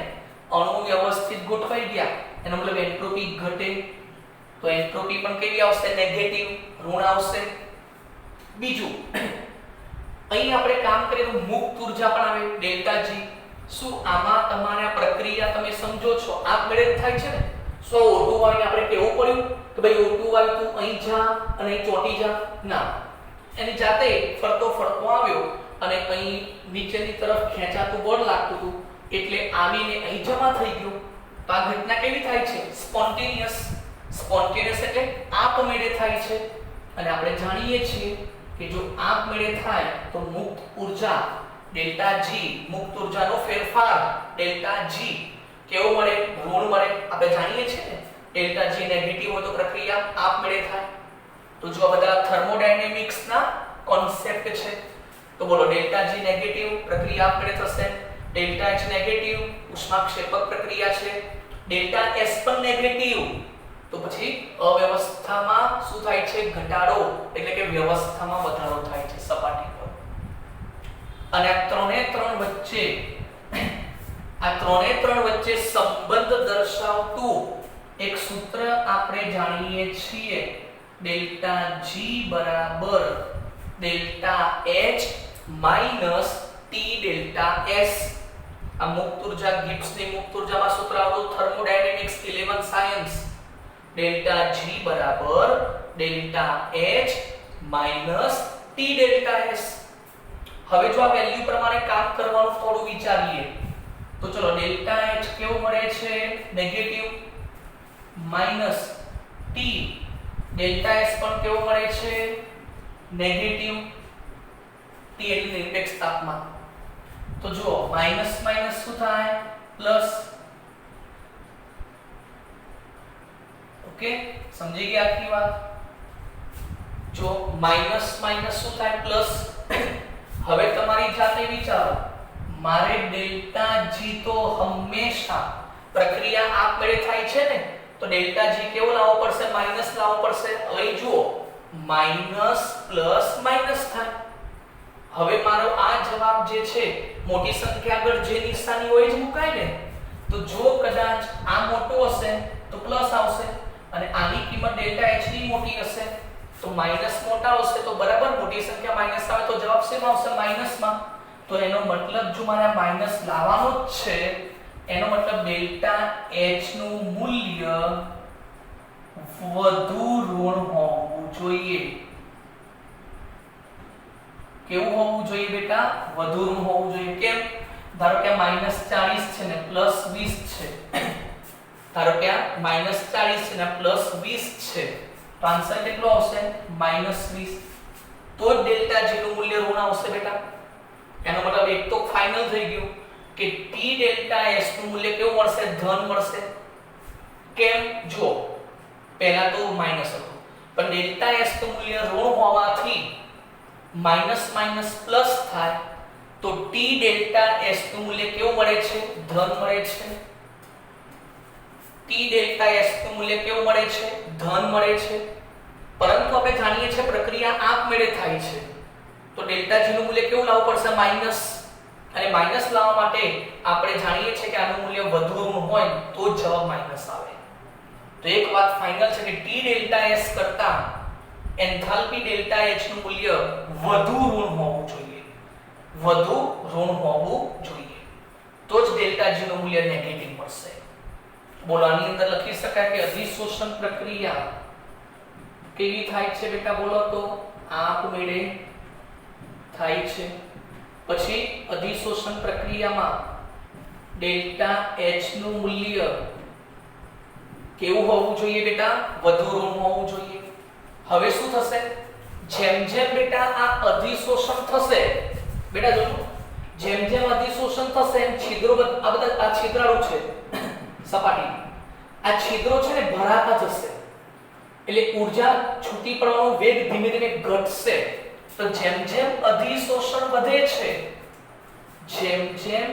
અણુઓ વ્યવસ્થિત ગોઠવાઈ ગયા એનો મતલબ એન્ટ્રોપી ઘટે. તો એન્ટ્રોપી પણ કેવી આવશે? નેગેટિવ, ઋણ આવશે. બીજું અહીં આપણે કામ કરીએ તો મુક્ત ઉર્જા પણ આવે ડેલ્ટા જી. શું આમાં તમારે આ પ્રક્રિયા તમે સમજો છો આપમેળે જ થાય છે ને? સો O2 વાળું આપણે કેવું પડ્યું કે ભાઈ O2 વાળું તું અહીં જા અને અહીં ચોટી જા? ના, એની જાતે ફરતો આવ્યો અને અહીં નીચેની તરફ ખેંચાતું બળ લાગતું હતું એટલે આવીને અહીં જમા થઈ ગયો. તો આ ઘટના કેવી થાય છે? સ્પોન્ટેનિયસ એટલે આપમેળે થાય છે. અને આપણે જાણીએ છીએ કે જો આપમેળે થાય તો મુક્ત ઉર્જા ડેલ્ટા જી, મુક્ત ઉર્જાનો ફેરફાર ડેલ્ટા જી કેવો મળે? ઋણ મળે. આપણે જાણીએ છીએ ને ડેલ્ટા જી નેગેટિવ હોય તો પ્રક્રિયા આપમેળે થાય. તો જો આ બધા થર્મોડાયનેમિક્સના કોન્સેપ્ટ છે. તો બોલો ડેલ્ટા જી નેગેટિવ પ્રક્રિયા આપમેળે થશે, ડેલ્ટા એચ નેગેટિવ ઉષ્માક્ષેપક પ્રક્રિયા છે, ડેલ્ટા એસ પણ નેગેટિવ તો પછી અવ્યવસ્થામાં શું થાય છે? ઘટાડો એટલે કે વ્યવસ્થામાં વધારો થાય છે સપાટી પર. અને આ ત્રણે ત્રણ વચ્ચે સંબંધ દર્શાવતું એક સૂત્ર આપણે જાણીએ છીએ, ડેલ્ટા જી બરાબર delta H minus T delta S. આ મુક્ત ઉર્જા ગિબ્સની મુક્ત ઉર્જામાં સૂત્ર આવતું થર્મોડાયનેમિક્સ 11 સાયન્સ. ડેલ્ટા જી બરાબર delta H minus T delta S. હવે જો આ વેલ્યુ પ્રમાણે કામ કરવાનું થોડું વિચારીએ તો ચલો ડેલ્ટા એચ કેવું મળે છે? Negative minus T delta S પણ કેવું મળે છે? નેગેટિવ. ટી એટલે નિરપેક્ષ તાપમાન. તો જો માઈનસ માઈનસ શું થાય? પ્લસ. ઓકે, સમજી ગયા આખી વાત? જો માઈનસ માઈનસ શું થાય? પ્લસ. હવે તમારી જાતે વિચારો, મારે ડેલ્ટા જી તો હંમેશા પ્રક્રિયા આપમેળે થાય છે ને, તો ડેલ્ટા જી કેવો લાવવો પડશે? માઈનસ લાવવો પડશે. અહીં જુઓ માઈનસ પ્લસ માઈનસ થાય. હવે મારો આ જવાબ જે છે મોટી સંખ્યા આગળ જે નિશાની હોય જ મુકાય ને. તો જો કદાચ આ મોટું હશે તો પ્લસ આવશે અને આની કિંમત ડેલ્ટા એચ ની મોટી હશે તો માઈનસ મોટા હશે. તો બરાબર મોટી સંખ્યા માઈનસ આવે તો જવાબ શેમાં આવશે? માઈનસમાં. તો એનો મતલબ જો મારે માઈનસ લાવવાનો જ છે એનો મતલબ ડેલ્ટા એચ નું મૂલ્ય વધુ ઋણ હોવું જોઈએ. કેવું હોવું જોઈએ બેટા? વધુ ઋણ હોવું જોઈએ. કેમ? ધારો કે -40 છે ને +20 છે. ધારો કે -40 છે ને +20 છે. તો આન્સર કેટલો આવશે? -20. તો જ ડેલ્ટા જી નું મૂલ્ય ઋણ આવશે બેટા. એનો મતલબ એક તો ફાઇનલ થઈ ગયું કે ટી ડેલ્ટા એસ નું મૂલ્ય કેવું મળશે? ધન મળશે. કેમ? જો પહેલા તો માઈનસ હતું પણ ડેલ્ટા એસ નું મૂલ્ય ઋણ હોવાથી માઈનસ માઈનસ પ્લસ થાય તો ટી ડેલ્ટા એસ નું મૂલ્ય કેવું મળે છે? ધન મળે છે. ટી ડેલ્ટા એસ નું મૂલ્ય કેવું મળે છે? ધન મળે છે. પરંતુ આપણે જાણીએ છીએ પ્રક્રિયા આપમેળે થાય છે તો ડેલ્ટા જી નું મૂલ્ય કેવું લાવવું પડશે? માઈનસ. અને માઈનસ લાવવા માટે આપણે જાણીએ છીએ કે આનું મૂલ્ય વધુ ઋણ હોય તો જ જવાબ માઈનસ આવે. તો એક વાત ફાઇનલ છે કે ટી ડેલ્ટા એસ કરતા એન્થાલ્પી ડેલ્ટા એચ નું મૂલ્ય વધુ ઋણ હોવું જોઈએ. વધુ ઋણ હોવું જોઈએ તો જ ડેલ્ટા જી નું મૂલ્ય નેગેટિવ મળશે. બોલો આની અંદર લખી શકાય કે અધિશોષણ પ્રક્રિયા કેવી થાય છે બેટા? બોલો તો આપમેળે થાય છે. પછી અધિશોષણ પ્રક્રિયામાં ડેલ્ટા એચ નું મૂલ્ય કેવું હોવું જોઈએ બેટા? વધુ ઋણ હોવું જોઈએ. હવે શું થશે? જેમ જેમ બેટા આ અધિશોષણ થશે બેટા જોજો, જેમ જેમ અધિશોષણ થશે એમ છિદ્રો આ બધા આ છિદ્રાળુ છે સપાટી, આ છિદ્રો છે ને ભરાતા જશે. એટલે ઊર્જા છૂટી પડવાનો વેગ ધીમે ધીમે ઘટશે. તો જેમ જેમ અધિશોષણ વધે છે, જેમ જેમ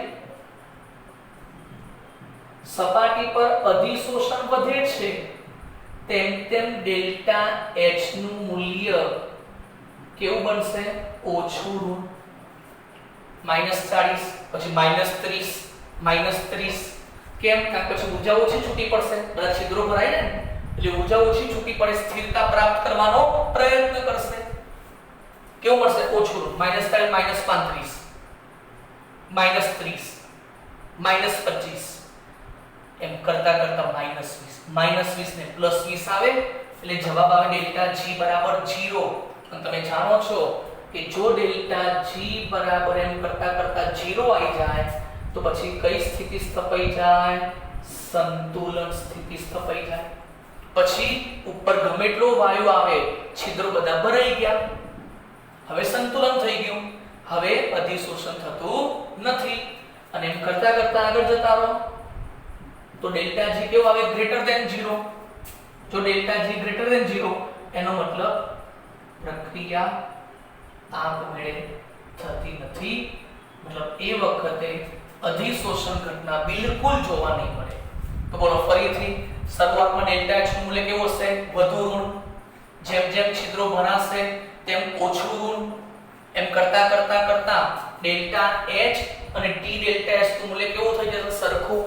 સપાટી પર અધિશોષણ વધે છે, તેમ તેમ ડેલ્ટા H નું મૂલ્ય કેવું બનશે? ઓછું ઋણ. -40 પછી -30 -30. કેમ? કારણ કે પછી ઊર્જા ઓછી છૂટી પડશે, બધા છિદ્રો ભરાય ને, એટલે ઊર્જા ઓછી છૂટી પડે, સ્થિરતા પ્રાપ્ત કરવાનો પ્રયત્ન કરશે. કેવું મળશે? ઓછું ઋણ. -40 -35 -30 -25 એમ કરતા કરતા -20 ને +20 આવે એટલે જવાબ આવે ડેલ્ટા G બરાબર 0. અને તમે જાણો છો કે જો ડેલ્ટા G બરાબર એમ કરતા કરતા 0 આવી જાય તો પછી કઈ સ્થિતિ સ્થપાઈ જાય? સંતુલન સ્થિતિ સ્થપાઈ જાય. પછી ઉપર ગમે એટલો વાયુ આવે, છિદ્રો બધા ભરાઈ ગયા, હવે સંતુલન થઈ ગયું, હવે અધિશોષણ થતું નથી. અને એમ કરતા કરતા આગળ જતા રહો તો ડેલ્ટા G કેવો આવે? Greater than 0. જો ડેલ્ટા G ગ્રેટર ધેન 0 એનો મતલબ પ્રક્રિયા આપમેળે થતી નથી, મતલબ એ વખતે અધિશોષણ ઘટના બિલકુલ જોવા નહીં મળે. તો બોલો ફરીથી, શરૂઆતમાં ડેલ્ટા H નું મૂલ્ય કેવું હશે? વધુ ઋણ. જેમ જેમ છિદ્રો ભરાશે તેમ ઓછું ઋણ. એમ કરતા કરતા કરતા ડેલ્ટા H અને T ડેલ્ટા S નું મૂલ્ય કેવું થઈ જશે? સરખું.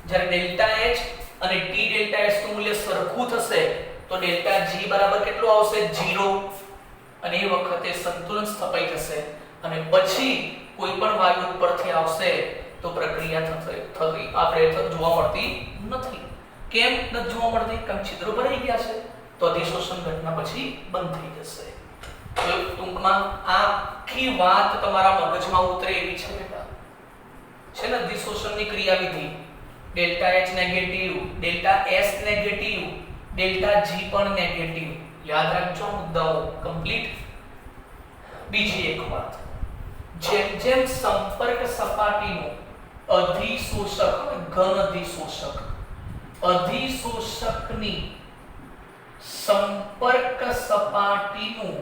જ્યારે ડેલ્ટા H અને T ડેલ્ટા S નું મૂલ્ય સરખું થશે તો ડેલ્ટા G બરાબર કેટલું આવશે? 0. અને એ વખતે સંતુલન સ્થપાઈ જશે અને પછી કોઈ પણ વાયુ ઉપરથી આવશે તો પ્રક્રિયા થતી આપણે જોવા મળતી નથી. કેમ નથી જોવા મળતી? કારણ છિદ્રો ભરાઈ ગયા છે, તો અધિશોષણ ઘટના પછી બંધ થઈ જશે. તો ટૂંકમાં આખી વાત તમારા મગજમાં ઉતરે એવી છે બેટા. છે ને અધિશોષણની ક્રિયાવિધિ? Delta H negative, delta S negative, delta G પણ નેગેટિવ. યાદ રાખજો મુદ્દાઓ કમ્પ્લીટ. બીજી એક વાત, જેમ જેમ સંપર્ક સપાટીનું અધિશોષક, ઘન અધિશોષકની સંપર્ક સપાટીનું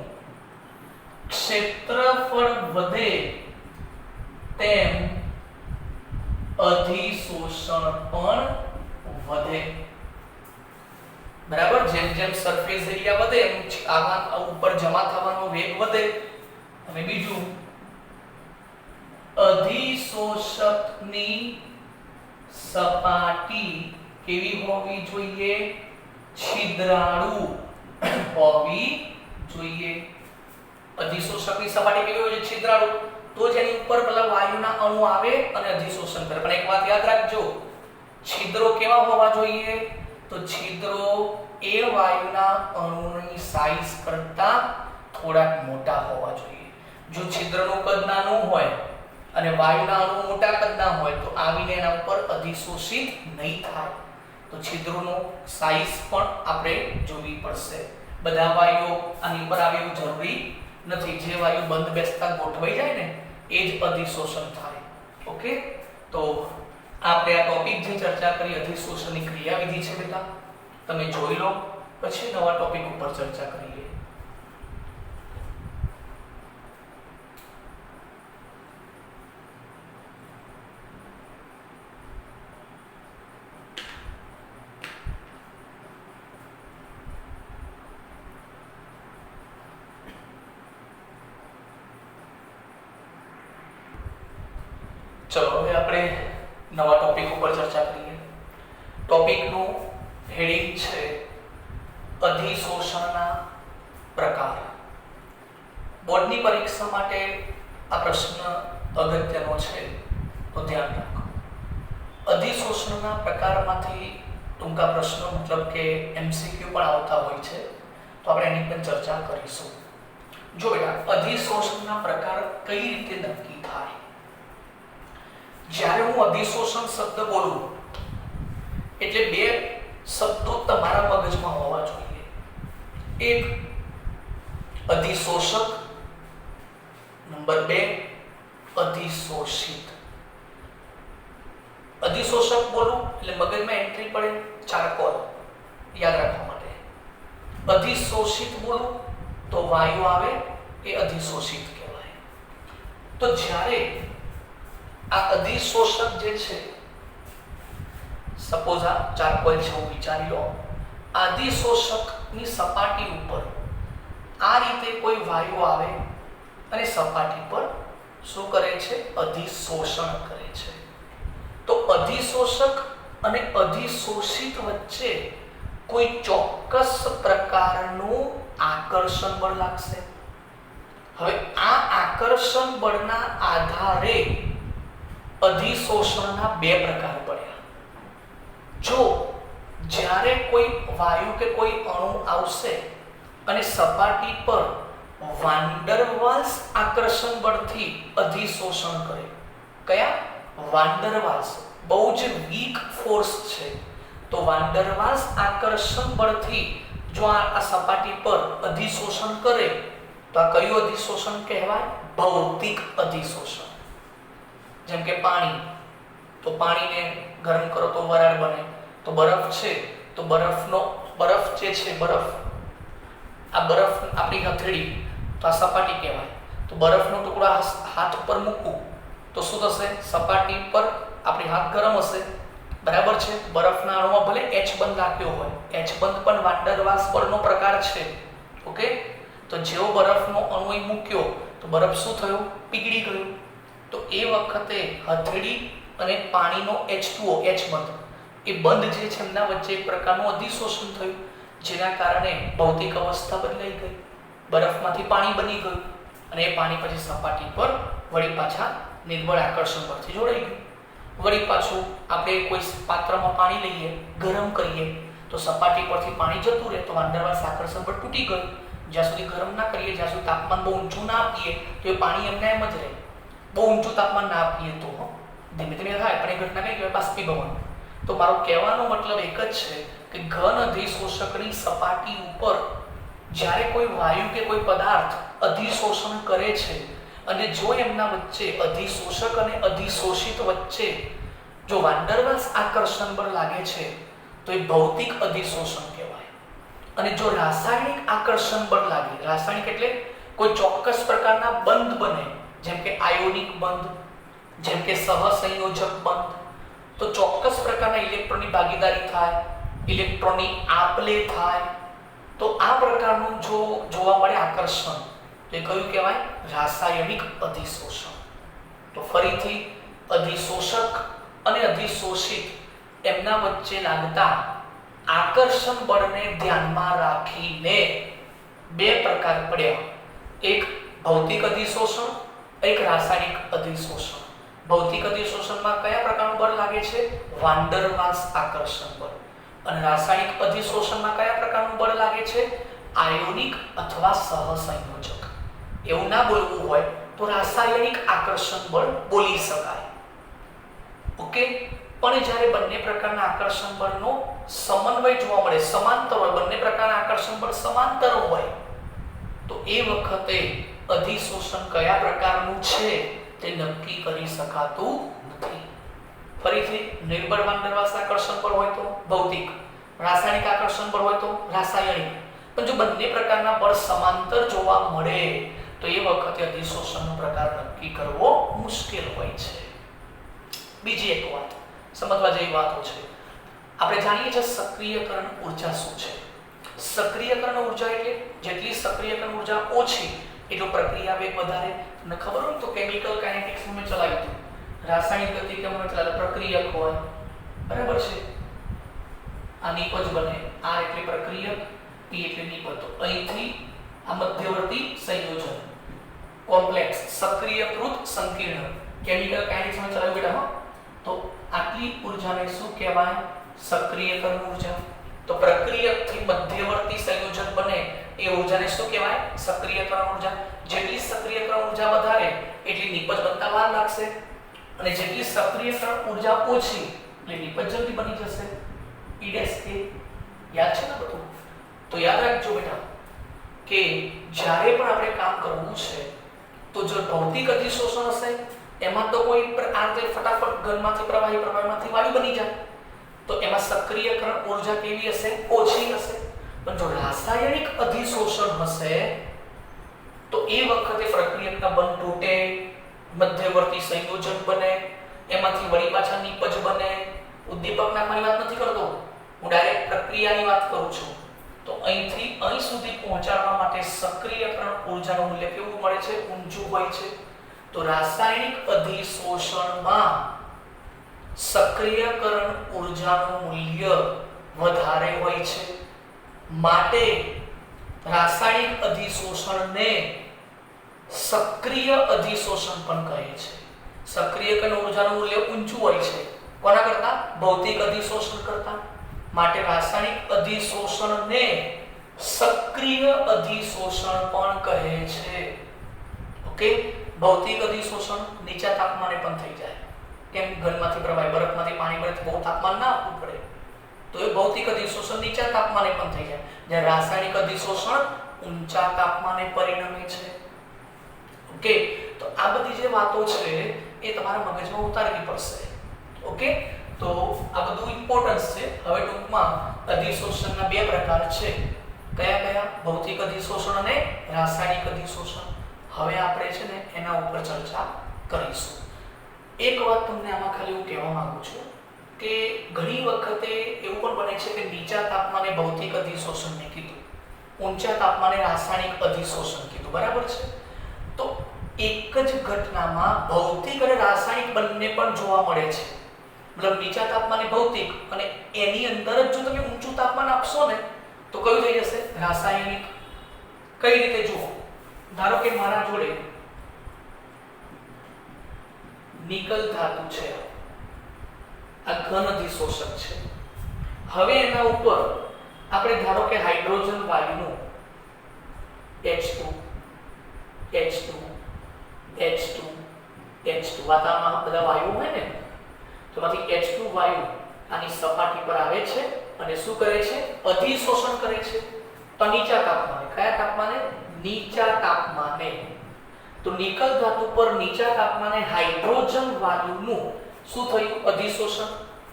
ક્ષેત્રફળ વધે તેમ અધિશોષણ પણ વધે. બરાબર? જેમ જેમ સરફેસ એરિયા વધે એમ આમાં ઉપર જમા થવાનો વેગ વધે. અને બીજું, અધિશોષકની સપાટી કેવી હોવી જોઈએ? છિદ્રાળુ હોવી જોઈએ. અધિશોષકની સપાટી કેવી હોવી જોઈએ? છિદ્રાળુ. તો જેની ઉપર પેલા વાયુના અણુ આવે અને અધિશોષણ કરે. પણ એક વાત યાદ રાખજો, છિદ્રો કેવા હોવા જોઈએ? તો છિદ્રો એ વાયુના અણુની સાઈઝ કરતા થોડાક મોટા હોવા જોઈએ. જો છિદ્રનું કદ નાનું હોય અને વાયુના અણુ મોટા કદના હોય તો આવીને એના ઉપર અધિશોષિત નહીં થાય. તો છિદ્રોનો સાઈઝ પણ આપણે જોવી પડશે. બધા વાયુઓ આની ઉપર આવે એવું જરૂરી નથી. જે વાયુ બંધ બેસતા ગોઠવાઈ જાય ને એ જ અધિશોષણ થાય. ઓકે, તો આપણે આ ટોપિક જે ચર્ચા કરી અધિશોષણની ક્રિયાવિધિ છે બેટા, તમે જોઈ લો, પછી નવા ટોપિક ઉપર ચર્ચા કરીએ. ચલો હવે આપણે નવા ટોપિક ઉપર ચર્ચા કરીએ. ટોપિકનું હેડિંગ છે અધિશોષણના પ્રકાર. બોર્ડની પરીક્ષા માટે આ પ્રશ્ન અગત્યનો છે, તો ધ્યાન રાખો. અધિશોષણના પ્રકારમાંથી ટૂંકા પ્રશ્નો મતલબ કે એમસીક્યુ પણ આવતા હોય છે, તો આપણે એની પર ચર્ચા કરીશું. જો બેટા, અધિશોષણના પ્રકાર કઈ રીતે નક્કી થાય? જ્યારે હું અધિશોષણ શબ્દ બોલું એટલે બે શબ્દો તમારા મગજમાં હોવા જોઈએ. એક અધિશોષક, નંબર 2 અધિશોષિત. અધિશોષક બોલું એટલે મગજમાં એન્ટ્રી પડે ચારકોલ, યાદ રાખવા માટે. અધિશોષિત બોલું તો વાયુ આવે એ અધિશોષિત કહેવાય. તો જ્યારે આ અધિશોષક જે છે, સપોઝ આ ચારકોલ છે હું વિચારી લો, અધિશોષકની સપાટી ઉપર આ રીતે કોઈ વાયુ આવે અને સપાટી પર શું કરે છે? અધિશોષણ કરે છે. તો અધિશોષક અને અધિશોષિત વચ્ચે કોઈ ચોક્કસ પ્રકારનું આકર્ષણ બળ લાગશે. હવે આ આકર્ષણ બળના આધારે અધિશોષણના બે પ્રકાર પડ્યા. જો જ્યારે કોઈ વાયુ કે કોઈ અણુ આવશે અને સપાટી પર વાન ડર વાલ્સ આકર્ષણ બળથી અધિશોષણ કરે. કયા? વાન ડર વાલ્સ બહુ જ વીક ફોર્સ છે. તો વાન ડર વાલ્સ આકર્ષણ બળથી જો આ સપાટી પર અધિશોષણ કરે તો આ કયું અધિશોષણ કહેવાય? ભૌતિક અધિશોષણ. જેમ કે પાણી, તો પાણીને ગરમ કરો તો વરાળ બને. તો બરફ છે તો બરફ જે છે, બરફ, આ બરફ આપણી હથેળી, તો આ સપાટી કહેવાય. તો બરફનો ટુકડો હાથ ઉપર મૂકું તો શું થશે? સપાટી પર આપણી હાથ ગરમ હશે, બરાબર છે. બરફના અણુમાં ભલે એચ બંધ રાખ્યો હોય, એચ બંધ પણ વાન ડર વાલ્સ બળનો પ્રકાર છે. ઓકે, તો જેવો બરફનો અણુ મૂક્યો તો બરફ શું થયો? પીગળી ગયો. તો એ વખતે હથેળી અને પાણીનો H2O, એચ બંધ, એ બંધ જે છે એમના વચ્ચે એક પ્રકારનું અધિશોષણ થયું, જેના કારણે ભૌતિક અવસ્થા બદલાઈ ગઈ, બરફમાંથી પાણી બની ગયું અને એ પાણી પછી સપાટી પર વળી પાછા નિર્બળ આકર્ષણ પરથી જોડાઈ ગયું. વળી પાછું આપણે કોઈ પાત્રમાં પાણી લઈએ, ગરમ કરીએ તો સપાટી પરથી પાણી જતું રહે, તો વાન ડર વાલ્સ આકર્ષણ બળ તૂટી ગયું. જ્યાં સુધી ગરમ ના કરીએ, જ્યાં સુધી તાપમાન બહુ ઊંચું ના આપીએ તો એ પાણી એમને એમ જ રહે. બહુ ઊંચું તાપમાન ના આપીએ તો ધીમે ધીમે થાય, પણ એ ઘટના કઈ કહેવાય? બાષ્પીભવન. તો મારો કહેવાનો મતલબ એક જ છે કે ઘન અધિશોષકની સપાટી ઉપર જ્યારે કોઈ વાયુ કે કોઈ પદાર્થ અધિશોષણ કરે છે અને જો એમના વચ્ચે અધિશોષક અને અધિશોષિત વચ્ચે જો વાન ડર વાલ્સ આકર્ષણ બળ લાગે છે તો એ ભૌતિક અધિશોષણ કહેવાય. અને જો રાસાયણિક આકર્ષણ બળ લાગે, રાસાયણિક એટલે કોઈ ચોક્કસ પ્રકારના બંધ બને, જેમ કે આયોનિક બંધ, જેમ કે સહસંયોજક બંધ, તો ચોક્કસ પ્રકારના ઇલેક્ટ્રોનની ભાગીદારી થાય, ઇલેક્ટ્રોનની આપ-લે થાય, તો આ પ્રકારનું જો જોવા મળે આકર્ષણ તો એ કયું કહેવાય? રાસાયણિક અધિશોષણ. તો ફરીથી અધિશોષક અને અધિશોષિત એમના વચ્ચે લાગતા આકર્ષણ બળને ધ્યાનમાં રાખીને બે પ્રકાર પડ્યા. એક ભૌતિક અધિશોષણ, એક રાસાયણિક અધિશોષણ. ભૌતિક અધિશોષણમાં કયા પ્રકારનું બળ લાગે છે? વાન ડર વાલ્સ આકર્ષણ બળ. અને રાસાયણિક અધિશોષણમાં કયા પ્રકારનું બળ લાગે છે? આયોનિક અથવા સહસંયોજક. એવું ના બોલવું હોય તો રાસાયણિક આકર્ષણ બળ બોલી શકાય. ઓકે, પણ જ્યારે બંને પ્રકારના આકર્ષણ બળનો સમન્વય જોવા મળે, સમાંતર હોય, બંને પ્રકારના આકર્ષણ બળ સમાંતર હોય, તો એ વખતે અધિશોષણ કયા પ્રકારનું છે તે નક્કી કરી શકાતું નથી. ફરીથી નિર્બળ વાન ડર વાલ્સ આકર્ષણ બળ હોય તો ભૌતિક, રાસાયણિક આકર્ષણ બળ હોય તો રાસાયણિક. પણ જો બંને પ્રકારના બળ સમાંતર જોવા મળે તો એ વખતે અધિશોષણનો પ્રકાર નક્કી કરવો મુશ્કેલ હોય છે. બીજી એક વાત સમજવા જેવી વાતો છે. આપણે જાણીએ છીએ સક્રિયકરણ ઊર્જા શું છે. સક્રિયકરણ ઊર્જા એટલે જેટલી સક્રિયકરણ ઊર્જા ઓછી એટલો પ્રક્રિયા વેગ વધારે. તમને ખબર હોય તો કેમિકલ કાઇનેટિક્સ મેં ચલાવ્યું હતું, રાસાયણિક ગતિક્રિયામાં ચલાવેલ પ્રક્રિયક હોય, બરાબર છે. આ નિપજ બને, આ એટલે પ્રક્રિયક, પી એટલે નિપજ. તો અહીંથી આ મધ્યવર્તી સંયોજન કોમ્પ્લેક્સ સક્રિયકૃત સંકીર્ણ કેમિકલ કાઇનેટિક્સમાં ચલાવ્યું બેટા. તો આટલી ઊર્જાને શું કહેવાય? સક્રિયકરણ ઊર્જા. તો પ્રક્રિયકથી મધ્યવર્તી સંયોજન બને એ ઊર્જાને શું કહેવાય? સક્રિયકરણ ઊર્જા. જેટલી સક્રિયકરણ ઊર્જા વધારે એટલી નિપજ બનતા વાર લાગશે, અને જેટલી સક્રિયકરણ ઊર્જા ઓછી એટલે નિપજ જલ્દી બની જશે. E' યાદ છે ને બધું? તો યાદ રાખજો બેટા કે જ્યારે પણ આપણે કામ કરવું છે તો જો ભૌતિક અધિશોષણ હશે એમાં તો કોઈ આંતરે ફટાફટ ઘનમાંથી પ્રવાહીમાંથી વાયુ બની જાય, તો એમાં સક્રિયકરણ ઊર્જા કેવી હશે? ઓછી હશે. પણ જો રાસાયણિક અધિશોષણ હશે તો એ વખતે પ્રક્રિયકના બંધ તૂટે, મધ્યવર્તી સંયોજન બને, એમાંથી વળી પાછા નિપજ બને. ઉદ્દીપક નાખવાની વાત નથી કરતો, હું ડાયરેક્ટ પ્રક્રિયાની વાત કરું છું. તો અહીંથી અહીં સુધી પહોંચાડવા માટે સક્રિયકરણ ઊર્જાનું મૂલ્ય કેવું મળે છે? ઊંચું હોય છે. તો રાસાયણિક અધિશોષણમાં સક્રિયકરણ ઊર્જાનું મૂલ્ય વધારે હોય છે. માટે રાસાયણિક અધિશોષણને સક્રિય અધિશોષણ પણ કહે છે. સક્રિયકરણ ઊર્જાનું મૂલ્ય ઊંચું હોય છે. કોના કરતા? ભૌતિક અધિશોષણ કરતા. માટે રાસાયણિક અધિશોષણને સક્રિય અધિશોષણ પણ કહે છે. ઓકે, ભૌતિક અધિશોષણ નીચા તાપમાને પણ થઈ જાય. કેમ? ઘનમાંથી પ્રવાહી, બરફમાંથી પાણી બને તો બહુ તાપમાન ના આપવું પડે, તો એ ભૌતિક અધિશોષણ નીચા તાપમાને પણ થઈ જાય. જ્યારે રાસાયણિક અધિશોષણ ઊંચા તાપમાને પરિણમે છે. ઓકે, તો આ બધી જે વાતો છે એ તમારા મગજમાં ઉતારવી પડશે. ઓકે, તો આ બધું ઇમ્પોર્ટન્સ છે. હવે ટૂંકમાં અધિશોષણના બે પ્રકાર છે. કયા કયા? ભૌતિક અધિશોષણ અને રાસાયણિક અધિશોષણ. હવે આપણે છે ને એના ઉપર ચર્ચા કરીશું. એક વાત તમને આમાં ખાલી હું કહેવા માંગુ છું કે ઘણી વખતે એવું પણ બને છે કે નીચા તાપમાને ભૌતિક અધિશોષણ ને કીધું, ઊંચા તાપમાને રાસાયણિક અધિશોષણ કીધું, બરાબર છે? તો એક જ ઘટનામાં ભૌતિક અને રાસાયણિક બંને પણ જોવા મળે છે. મતલબ નીચા તાપમાને ભૌતિક અને એની અંદર જ જો તમે ઊંચું તાપમાન આપશો ને તો કયું થઈ જશે? રાસાયણિક. કઈ રીતે? જુઓ, ધારો કે મારા જોડે નિકલ ધાતુ છે, આ ઘન અધિશોષક છે. હવે એના ઉપર આપણે ધારો કે hydrogen વાયુનું H2 H2 H2 H2 વાતાવરણમાં બધા વાયુ હોય ને, તો માંથી H2 વાયુ આની સપાટી પર આવે છે અને શું કરે છે? અધિશોષણ કરે છે. તો નીચા તાપમાને. કયા તાપમાને? નીચા તાપમાને. તો નિકલ ધાતુ પર નીચા તાપમાને હાઇડ્રોજન વાયુનું શું થયું? અધિશોષણ.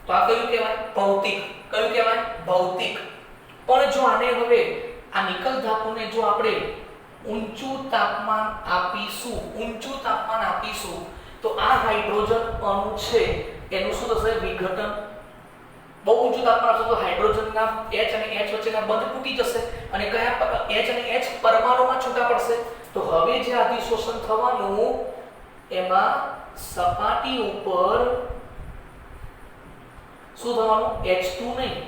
તો આ કયું કહેવાય? ભૌતિક. કયું કહેવાય? ભૌતિક. પણ જો આને હવે આ નિકલ ધાતુને જો આપણે ઊંચું તાપમાન આપીશું તો આ હાઇડ્રોજન અણુ છે એનું શું થશે? વિઘટન. બહુ ઊંચું તાપમાન આપશો તો હાઇડ્રોજનના H અને H વચ્ચેના બંધ તૂટી જશે અને કયા H અને H પરમાણુમાં છૂટા પડશે. તો હવે જે અધિશોષણ થવાનું એમાં સપાટી ઉપર શું થવાનું? H2 નહીં,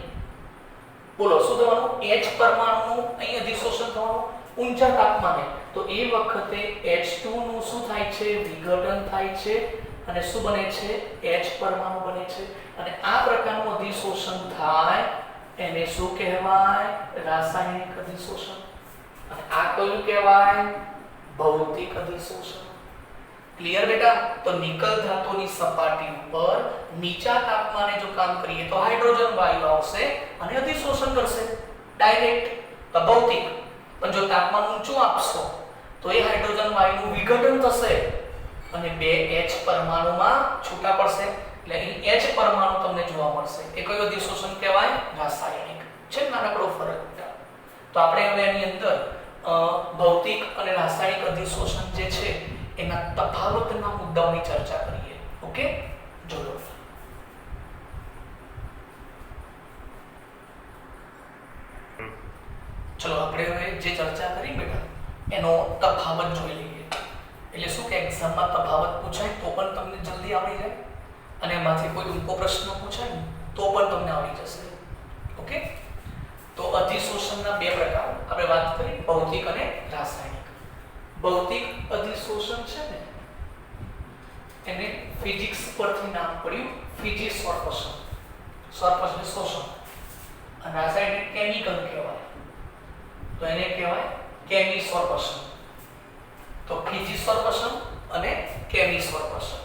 બોલો શું થવાનું? H પરમાણુનું અહીં અધિશોષણ થવાનું ઊંચા તાપમાને. તો એ વખતે H2 નું શું થાય છે? વિઘટન થાય છે અને શું બને છે? H પરમાણુ બને છે. અને આ પ્રકારનું અધિશોષણ થાય એને શું કહેવાય? રાસાયણિક અધિશોષણ. અને આ કયું કહેવાય? ભૌતિક અધિશોષણ. ક્લિયર બેટા? તો નિકલ ધાતુની સપાટી ઉપર નીચા તાપમાને જો કામ કરીએ તો હાઇડ્રોજન વાયુ આવશે અને અધિશોષણ કરશે ડાયરેક્ટ, તો ભૌતિક. પણ જો તાપમાન ઊંચું આપશો તો એ હાઇડ્રોજન વાયુનું વિઘટન થશે અને બે H પરમાણુમાં છૂટા પડશે. એટલે અહીં H પરમાણુ તમને જોવા મળશે. એ કયું અધિશોષણ કહેવાય? રાસાયણિક. છે નાનકડો ફરક. તો આપણે હવે એની અંદર ભૌતિક અને રાસાયણિક અધિશોષણ જે છે એના તફાવતના મુદ્દાઓની ચર્ચા કરીએ. ઓકે, જોડો. ચલો આપણે હવે જે ચર્ચા કરી બેટા એનો તફાવત જોઈ લઈએ. એટલે શું કે એક્ઝામમાં તફાવત પૂછાય તો પણ તમને જલ્દી આવડી જાય અને એમાંથી કોઈ ટૂંકો પ્રશ્ન પૂછાય ને તો પણ તમને આવડી જશે. ઓકે, તો અધિશોષણના બે પ્રકાર આપણે વાત કરી, ભૌતિક અને રાસાયણિક. ભૌતિક અધિશોષણ છે ને એને ફિઝિક્સ પરથી નામ પડ્યું ફિઝિસોર્પશન. સોર્પશન શોષણ. અને રાસાયણિક કેમિકલ કહેવાય તો એને કહેવાય કેમિસોર્પશન. તો ફિઝિસોર્પશન અને કેમિસોર્પશન.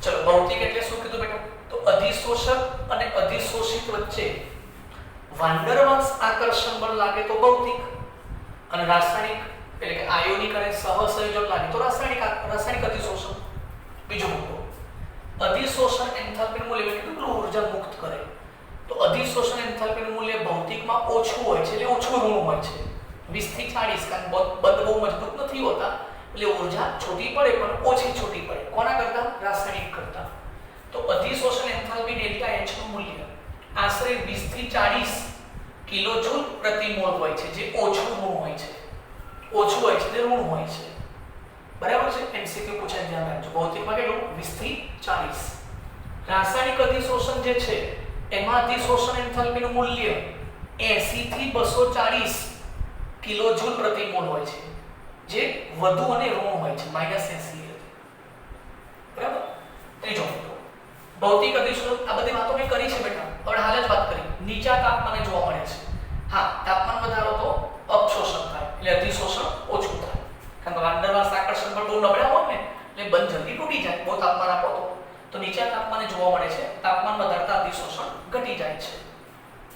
ચલો, ભૌતિક એટલે શું કીધું બેટા? તો અધિશોષક અને અધિશોષિત વચ્ચે વાન ડર વાલ્સ આકર્ષણ બળ લાગે તો ભૌતિક, અને રાસાયણિક એટલે કે આયોનિક અને સહસંયોજક લાગે તો રાસાયણિક અધિશોષણ. બીજો મુદ્દો, અધિશોષણ એન્થાલ્પીનું મૂલ્ય કેટલું ઊર્જા મુક્ત કરે. તો અધિશોષણ એન્થાલ્પીનું મૂલ્ય ભૌતિકમાં ઓછું હોય છે, એટલે ઓછું ઋણ હોય છે 20 થી 40, કારણ બંધ બહુ મજબૂત નથી હોતા એટલે ઊર્જા છૂટી પડે પણ ઓછી છૂટી પડે, કોના કરતા? રાસાયણિક કરતા. તો અધિશોષણ એન્થાલ્પી ડેલ્ટા H નું મૂલ્ય આશરે 20 થી 40 કિલોજૂલ પ્રતિ મોલ હોય છે, જે ઓછું ઋણ હોય છે, ઓછું હોય છે તે ઋણ હોય છે. બરાબર છે? એમસીક્યુ પૂછાય, ધ્યાન રાખજો. ભૌતિકમાં કેટલું? 20 થી 40. રાસાયણિક અધિશોષણ જે છે એમાં અધિશોષણ એન્થાલ્પીનું મૂલ્ય 80 થી 240 કિલોજૂલ પ્રતિ મોલ હોય છે, જે વધુ અને ઋણ હોય છે, -80. બરાબર? ત્રીજો મુદ્દો, ભૌતિક અધિશોષણ. આ બધી વાતો મેં કરી છે બેટા, હવે હાલ જ વાત કરી. નીચા તાપમાને જોવા મળે છે. હા, તાપમાન વધારો તો અપશોષણ થાય, એટલે અધિશોષણ ઓછું થાય. કારણ કે વાન ડર વાલ્સ આકર્ષણ બળ બહુ નબળા હોય ને, એટલે બંધ જલ્દી તૂટી જાય, બહુ તાપમાન આપો તો નીચા તાપમાને જોવા મળે છે. તાપમાન વધારતા અધિશોષણ ઘટી જાય છે.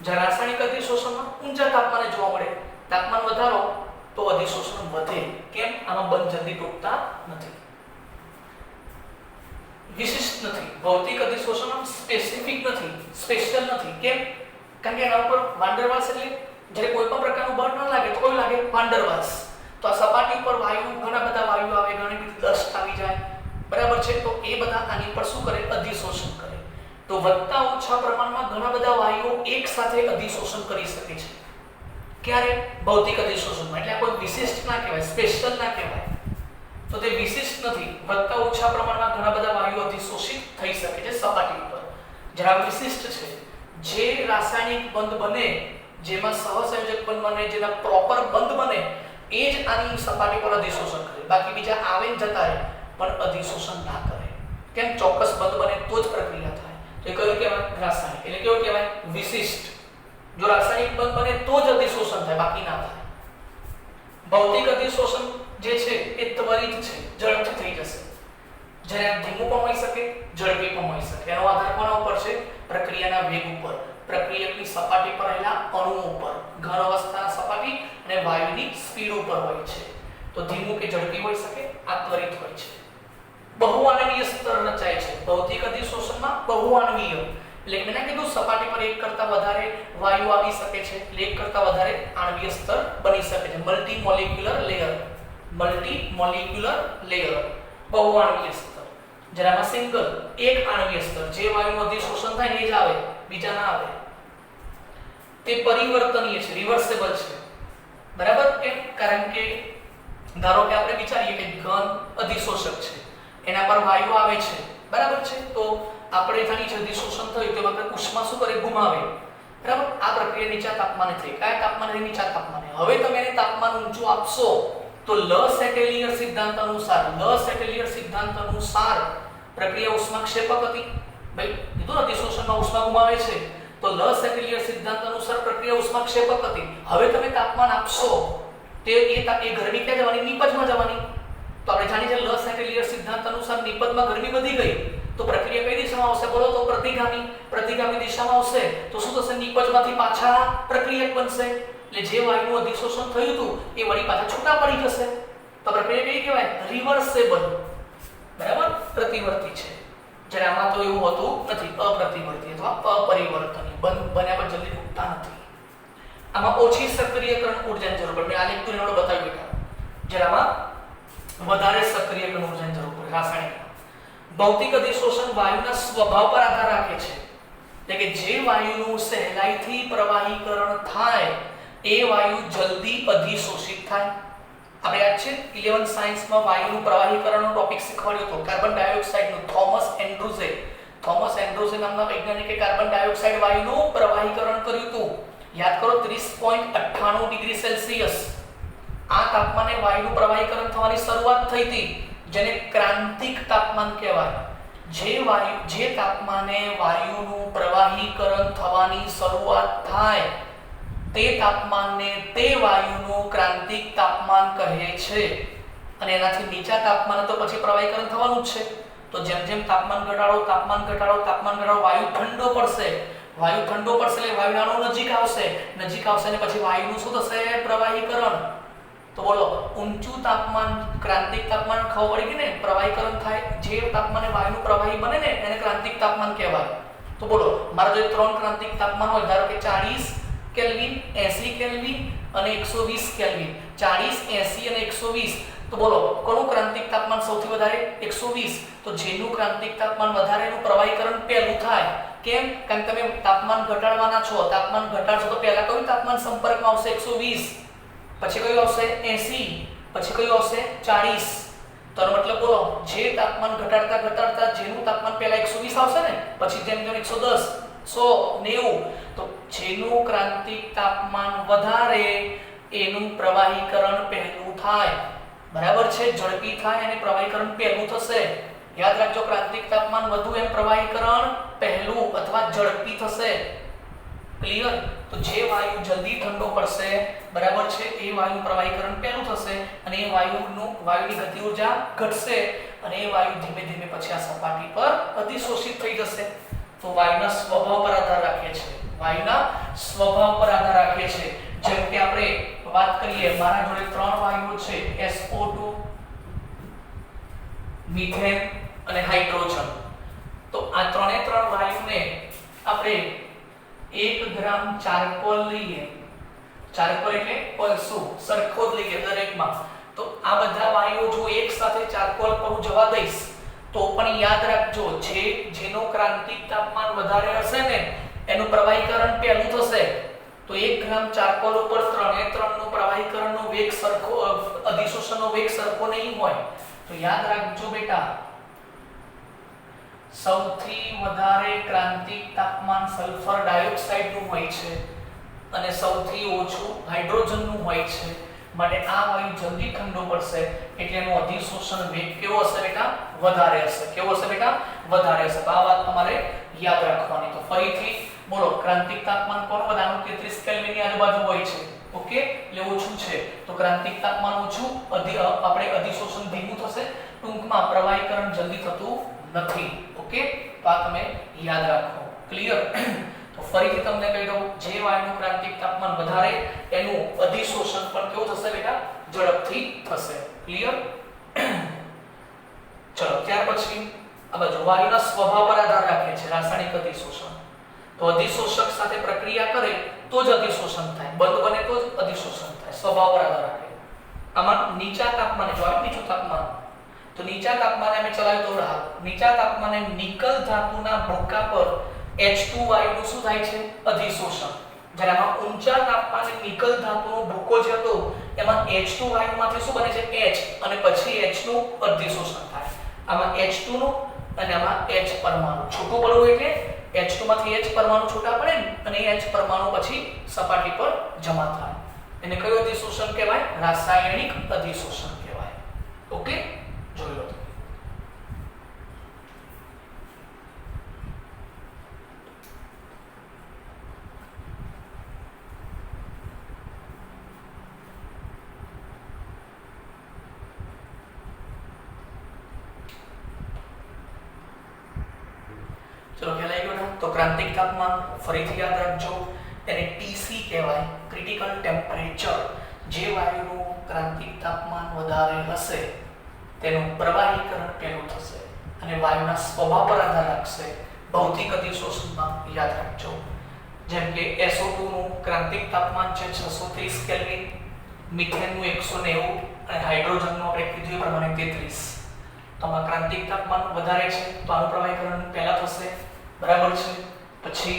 જ્યારે રાસાયણિક અધિશોષણમાં ઊંચા તાપમાને જોવા મળે, તાપમાન વધારો તો અધિશોષણ વધે. કેમ? આમાં બંધ જલ્દી તૂટતા નથી. વિશિષ્ટ નથી. ભૌતિક અધિશોષણ સ્પેસિફિક નથી, સ્પેશિયલ નથી. કેમ? કારણ કે એના ઉપર વાન ડર વાલ્સ એટલે જ્યારે કોઈ પણ પ્રકારનું બળ ન લાગે તો કોઈ લાગે? વાન ડર વાલ્સ. તો આ સપાટી ઉપર વાયુ, ઘણા બધા વાયુ આવે, ઘણી બધી ડસ્ટ આવી જાય, બરાબર છે? તો એ બધા આની પર શું કરે? અધિશોષણ કરે. તો વધતા ઓછા પ્રમાણમાં ઘણા બધા વાયુઓ એક સાથે અધિશોષણ કરી શકે છે. ક્યારે? ભૌતિક અધિશોષણમાં. એટલે આ કોઈ વિશિષ્ટ ના કહેવાય, સ્પેશિયલ ના કહેવાય. તો તે વિશિષ્ટ નથી. વધતા ઓછા પ્રમાણમાં ઘણા બધા વાયુઓ અધિશોષિત થઈ શકે છે સપાટી ઉપર. જ્યારે વિશિષ્ટ છે, જે રાસાયણિક બંધ બને, જેમાં સહસંયોજક બંધ બને, જેના પ્રોપર બંધ બને, એ જ આની સપાટી પર અધિશોષણ કરે. બાકી બીજા આવે ને જતા રહે પણ અધિશોષણ ના કરે. કેમ? ચોક્કસ બંધ બને તો જ પ્રક્રિયા થાય. તો એ કયું કહેવાય? રાસાયણિક. એટલે કેવું કહેવાય? વિશિષ્ટ. જો રાસાયણિક બંધ બને તો જ અધિશોષણ થાય, બાકી ના થાય. ભૌતિક અધિશોષણ જે છે એ ત્વરિત છે, ઝડપથી થઈ જશે. જ્યારે ધીમું પણ હોઈ શકે, ઝડપી પણ હોઈ શકે. એનો આધાર કોના ઉપર છે? પ્રક્રિયાના વેગ ઉપર, પ્રક્રિયકની સપાટી પર રહેલા અણુઓ ઉપર, ઘન અવસ્થાના સપાટી અને વાયુની સ્પીડ ઉપર હોય છે. તો ધીમું કે ઝડપી હોઈ શકે, આ ત્વરિત હોય છે. બહુઆણવીય સ્તર રચાય છે. ભૌતિક અધિશોષણમાં બહુઆણવીય એટલે મેં કીધું સપાટી પર એક કરતાં વધારે વાયુ આવી શકે છે, એટલે એક કરતાં વધારે આણવીય સ્તર બની શકે છે. Multi molecular layer, multi molecular layer, બહુઆણવીય સ્તર. જેમાં સિંગલ એક આણવીય સ્તર, જે વાયુનું અધિશોષણ થાય એ જ આવે, બીજા ના આવે. તે પરિવર્તનીય છે, રિવર્સેબલ છે. બરાબર? કેમ? કારણ કે ધારો કે આપણે વિચારીએ કે ઘન અધિશોષક છે, એના પર વાયુ આવે છે, બરાબર છે? તો આપણે જાણી છે અધિશોષણ થયું તો આપણે ઉષ્મા શું કરે? ગુમાવે. બરાબર? આ પ્રક્રિયા નીચા તાપમાને થઈ. કયા તાપમાને? નીચા તાપમાને. હવે તમે એને તાપમાન ઊંચું આપશો તો લ સેટેલિયર સિદ્ધાંત અનુસાર પ્રક્રિયા ઉષ્માક્ષેપક હતી. ભાઈ કીધું ને અધિશોષણમાં ઉષ્મા ગુમાવે છે, તો લ સેટેલિયર સિદ્ધાંત અનુસાર પ્રક્રિયા ઉષ્માક્ષેપક હતી. હવે તમે તાપમાન આપશો તે એ ગરમી ક્યાં જવાની? નિપજમાં જવાની. તો આપણે જાણીએ છીએ લ સેટેલિયર સિદ્ધાંત અનુસાર નિપજમાં ગરમી વધી ગઈ તો પ્રક્રિયા કઈ દિશામાં આવશે? બોલો તો પ્રતિગામી દિશામાં આવશે. તો શું થશે? નિપજમાંથી પાછા પ્રક્રિયક બનશે. એટલે જે વાયુનું અધિશોષણ થયું હતું એ વળી પાછા છૂટા પડી જશે. તો પ્રક્રિયા કઈ કહેવાય? રિવર્સેબલ. બરાબર? પ્રતિવર્તી છે. જ્યારે આમાં તો એવું હોતું નથી, અપ્રતિવર્તી અથવા અપરિવર્તનીય. બન્યા પર જલ્દી તૂટતા નથી. આમાં ઓછી સક્રિયકરણ ઊર્જાની જરૂર પડે. મેં આલેખ તો એનો બતાવ્યું બેટા. જ્યારે આમાં વધારે સક્રિયકરણ ઊર્જાની જરૂર પડે રાસાયણિક. ભૌતિક અધિશોષણ વાયુના સ્વભાવ પર આધાર રાખે છે. એટલે કે જે વાયુનું સહેલાઈથી પ્રવાહીકરણ થાય એ વાયુ જલ્દી અધિશોષિત થાય. આપણે યાદ છે 11 સાયન્સમાં વાયુનું પ્રવાહીકરણનો ટોપિક શીખવાડ્યો હતો. કાર્બન ડાયોક્સાઇડનું થોમસ એન્ડ્રુઝે નામના વૈજ્ઞાનિકે કાર્બન ડાયોક્સાઇડ વાયુનું પ્રવાહીકરણ કર્યું હતું. યાદ કરો 30.98 ડિગ્રી સેલ્સિયસ આ તાપમાને વાયુનું પ્રવાહીકરણ થવાની શરૂઆત થઈ હતી, જેને ક્રાંતિક તાપમાન કહેવાય. જે તાપમાને વાયુનું પ્રવાહીકરણ થવાની શરૂઆત થાય તે તાપમાનને તે વાયુનું ક્રાંતિક તાપમાન કહે છે. અને એનાથી નીચા તાપમાને તો પછી પ્રવાહીકરણ થવાનું જ છે. તો જેમ જેમ તાપમાન ઘટાડો વાયુ ઠંડો પડશે એટલે વાયુનો નજીક આવશે ને પછી વાયુનું શું થશે? પ્રવાહીકરણ. તો બોલો ઊંચું તાપમાન, ક્રાંતિક તાપમાન ખબર પડી ગઈ ને? પ્રવાહીકરણ થાય જે તાપમાને વાયુનું પ્રવાહી બને ને એને ક્રાંતિક તાપમાન કહેવાય. તો બોલો મારા જો ત્રણ ક્રાંતિક તાપમાન હોય ધારો કે 40 કેલ્વિન 80 કેલ્વિન અને 120 કેલ્વિન 40 80 અને 120 તો બોલો કોનું ક્રાંતિક તાપમાન સૌથી વધારે 120 તો જેનું ક્રાંતિક તાપમાન વધારે એનું પ્રવાહીકરણ પહેલું થાય કેમ કારણ કે તમે તાપમાન ઘટાડવાના છો તાપમાન ઘટાડશો તો પહેલા કયું તાપમાન સંપર્કમાં આવશે 120 પછી કયું આવશે 80 પછી કયું આવશે 40 તો મતલબ બોલો જે તાપમાન ઘટાડતા ઘટાડતા જેનું તાપમાન પહેલા 120 આવશે ને પછી જેમ જેમ 110 100 90 તો જેનું ક્રાંતિક તાપમાન વધારે એનું પ્રવાહીકરણ પહેલું થાય બરાબર છે ઝડપી થાય અને પ્રવાહીકરણ પહેલું થશે યાદ રાખજો ક્રાંતિક તાપમાન વધુ એમ પ્રવાહીકરણ પહેલું અથવા ઝડપી થશે ક્લિયર તો જે વાયુ જલ્દી ઠંડો પડશે બરાબર છે એ વાયુ પ્રવાહીકરણ પહેલું થશે અને એ વાયુની ગતિ ઊર્જા ઘટશે અને એ વાયુ ધીમે ધીમે પછી આ સપાટી પર અધિશોષિત થઈ જશે તો વાયુના સ્વભાવ પર આધાર રાખે છે વાયુના સ્વભાવ પર આધાર રાખે છે જેમ કે આપણે વાત કરીએ મારા જોડે ત્રણ વાયુઓ છે SO2 મિથેન અને હાઇડ્રોજન તો આ ત્રણે ત્રણ વાયુને આપણે 1 ગ્રામ ચારકોલ લઈએ ચારકોલ એટલે કોલસો સરખો જ લઈએ દરેકમાં તો આ બધા વાયુઓ જો એક સાથે ચારકોલ પર જવા દઈશ તો પણ યાદ રાખજો જેનો ક્રાંતિક તાપમાન વધારે હશે ને એનું પ્રવાહીકરણ પહેલું થશે તો 1 ગ્રામ ચારકોલ ઉપર ત્રણે ત્રણનો પ્રવાહીકરણનો વેગ સરખો અધિશોષણનો વેગ સરખો નહીં હોય તો યાદ રાખજો બેટા સૌથી વધારે ક્રાંતિક તાપમાન સલ્ફર ડાયોક્સાઇડ નું હોય છે અને સૌથી ઓછું હાઇડ્રોજન નું હોય છે માટે આ વાયુ જલ્દી ઠંડો પડશે એટલે એનો અધિશોષણ વેગ કેવો હશે બેટા વધારે હશે કેવો હશે બેટા વધારે હશે તો આ વાત તમારે યાદ રાખવાની તો ફરીથી બોલો ક્રાંતિક તાપમાન કોણ વધારનું 33 કેલ્વિન ની આજુબાજુ હોય છે ઓકે એટલે ઓછું છે તો ક્રાંતિક તાપમાન ઓછું આપણે અધિશોષણ ધીમું થશે ટૂંકમાં પ્રવાહીકરણ જલ્દી થતું નથી ઓકે તો આ તમે યાદ રાખો ક્લિયર તો ફરીથી તમને કહી દઉં જે વાયુનું ક્રાંતિક તાપમાન વધારે એનું અધિશોષણ પણ કેવું થશે બેટા ઝડપથી થશે ક્લિયર ચલો ત્યાર પછી આ બાજુ વાયુના સ્વભાવ પર આધાર રાખે છે રાસાયણિક અધિશોષણ તો અધિશોષક સાથે પ્રક્રિયા કરે તો જ અધિશોષણ થાય બંધ બને તો જ અધિશોષણ થાય સ્વભાવ પર આધાર રાખે આમાં નીચા તાપમાને જો આવે નીચું તાપમાન તો નીચા તાપમાને અમે ચલાવ્યું તો નીચા તાપમાને નિકલ ધાતુના ભૂકા પર H2 વાયુનું શું થાય છે અધિશોષણ જ્યારે આમાં ઊંચા તાપમાને નિકલ ધાતુનો ભૂકો જે હતો એમાં H2 વાયુમાંથી શું બને છે H અને પછી H નું અધિશોષણ થાય આમાં H2 નું અને આમાં H પરમાણુ છૂટું પડવું એટલે H2 માંથી H પરમાણુ છૂટા પડે અને H પરમાણુ પછી સપાટી પર જમા થાય એને કયું અધિશોષણ કહેવાય રાસાયણિક અધિશોષણ કહેવાય ઓકે જોઈ લો ચલો ખ્યાલ આવી ગયો તો ક્રાંતિક તાપમાન ફરીથી યાદ રાખજો એને TC કહેવાય ક્રિટિકલ ટેમ્પરેચર જે વાયુનું ક્રાંતિક તાપમાન વધારે હશે તેનું પ્રવાહીકરણ પહેલું થશે અને વાયુના સ્વભાવ પર આધાર રાખશે ભૌતિક અધિશોષણમાં યાદ રાખજો જેમ કે SO2 નું ક્રાંતિક તાપમાન છે 630 કેલ્વિન મિથેનનું 190 અને હાઇડ્રોજનનું આપણે કીધું એ પ્રમાણે 33 તો આમાં ક્રાંતિક તાપમાન વધારે છે તો આનું પ્રવાહીકરણ પહેલા થશે બરાબર છે પછી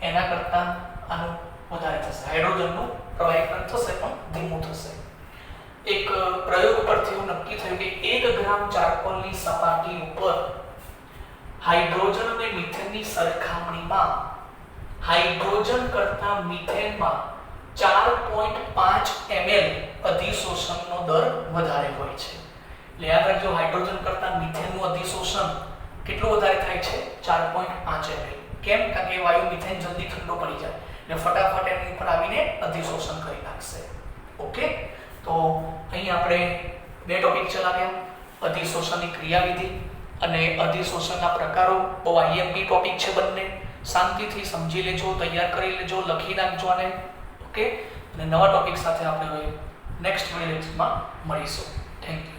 એના કરતા આનું વધારે થશે હાઇડ્રોજનનું પ્રવાહીકરણ થશે પણ ધીમું થશે એક પ્રયોગ પરથી એવું નક્કી થયું કે 1 ગ્રામ ચારકોલની સપાટી ઉપર હાઇડ્રોજન અને મિથેનની સરખામણીમાં હાઇડ્રોજન કરતા મિથેનમાં 4.5 ml અધિશોષણનો દર વધારે હોય છે એટલે યાદ રાખજો હાઇડ્રોજન કરતા મિથેનનું અધિશોષણ કેટલું વધારે થાય છે 4.5 ml કેમ કારણ કે વાયુ મિથેન જલ્દી ઠંડો પડી જાય એટલે ફટાફટ એની ઉપર આવીને અધિશોષણ કરી નાખશે ઓકે તો અહીં આપણે બે ટોપિક ચલાવ્યા અધિશોષણની ક્રિયાવિધિ અને અધિશોષણના પ્રકારો બહુ IMP ટોપિક છે બંને શાંતિથી સમજી લેજો તૈયાર કરી લેજો લખી નાખજો અને ઓકે અને નવા ટોપિક સાથે આપણે નેક્સ્ટ વિડિયો લેક્ચરમાં મળીશું થેન્ક યુ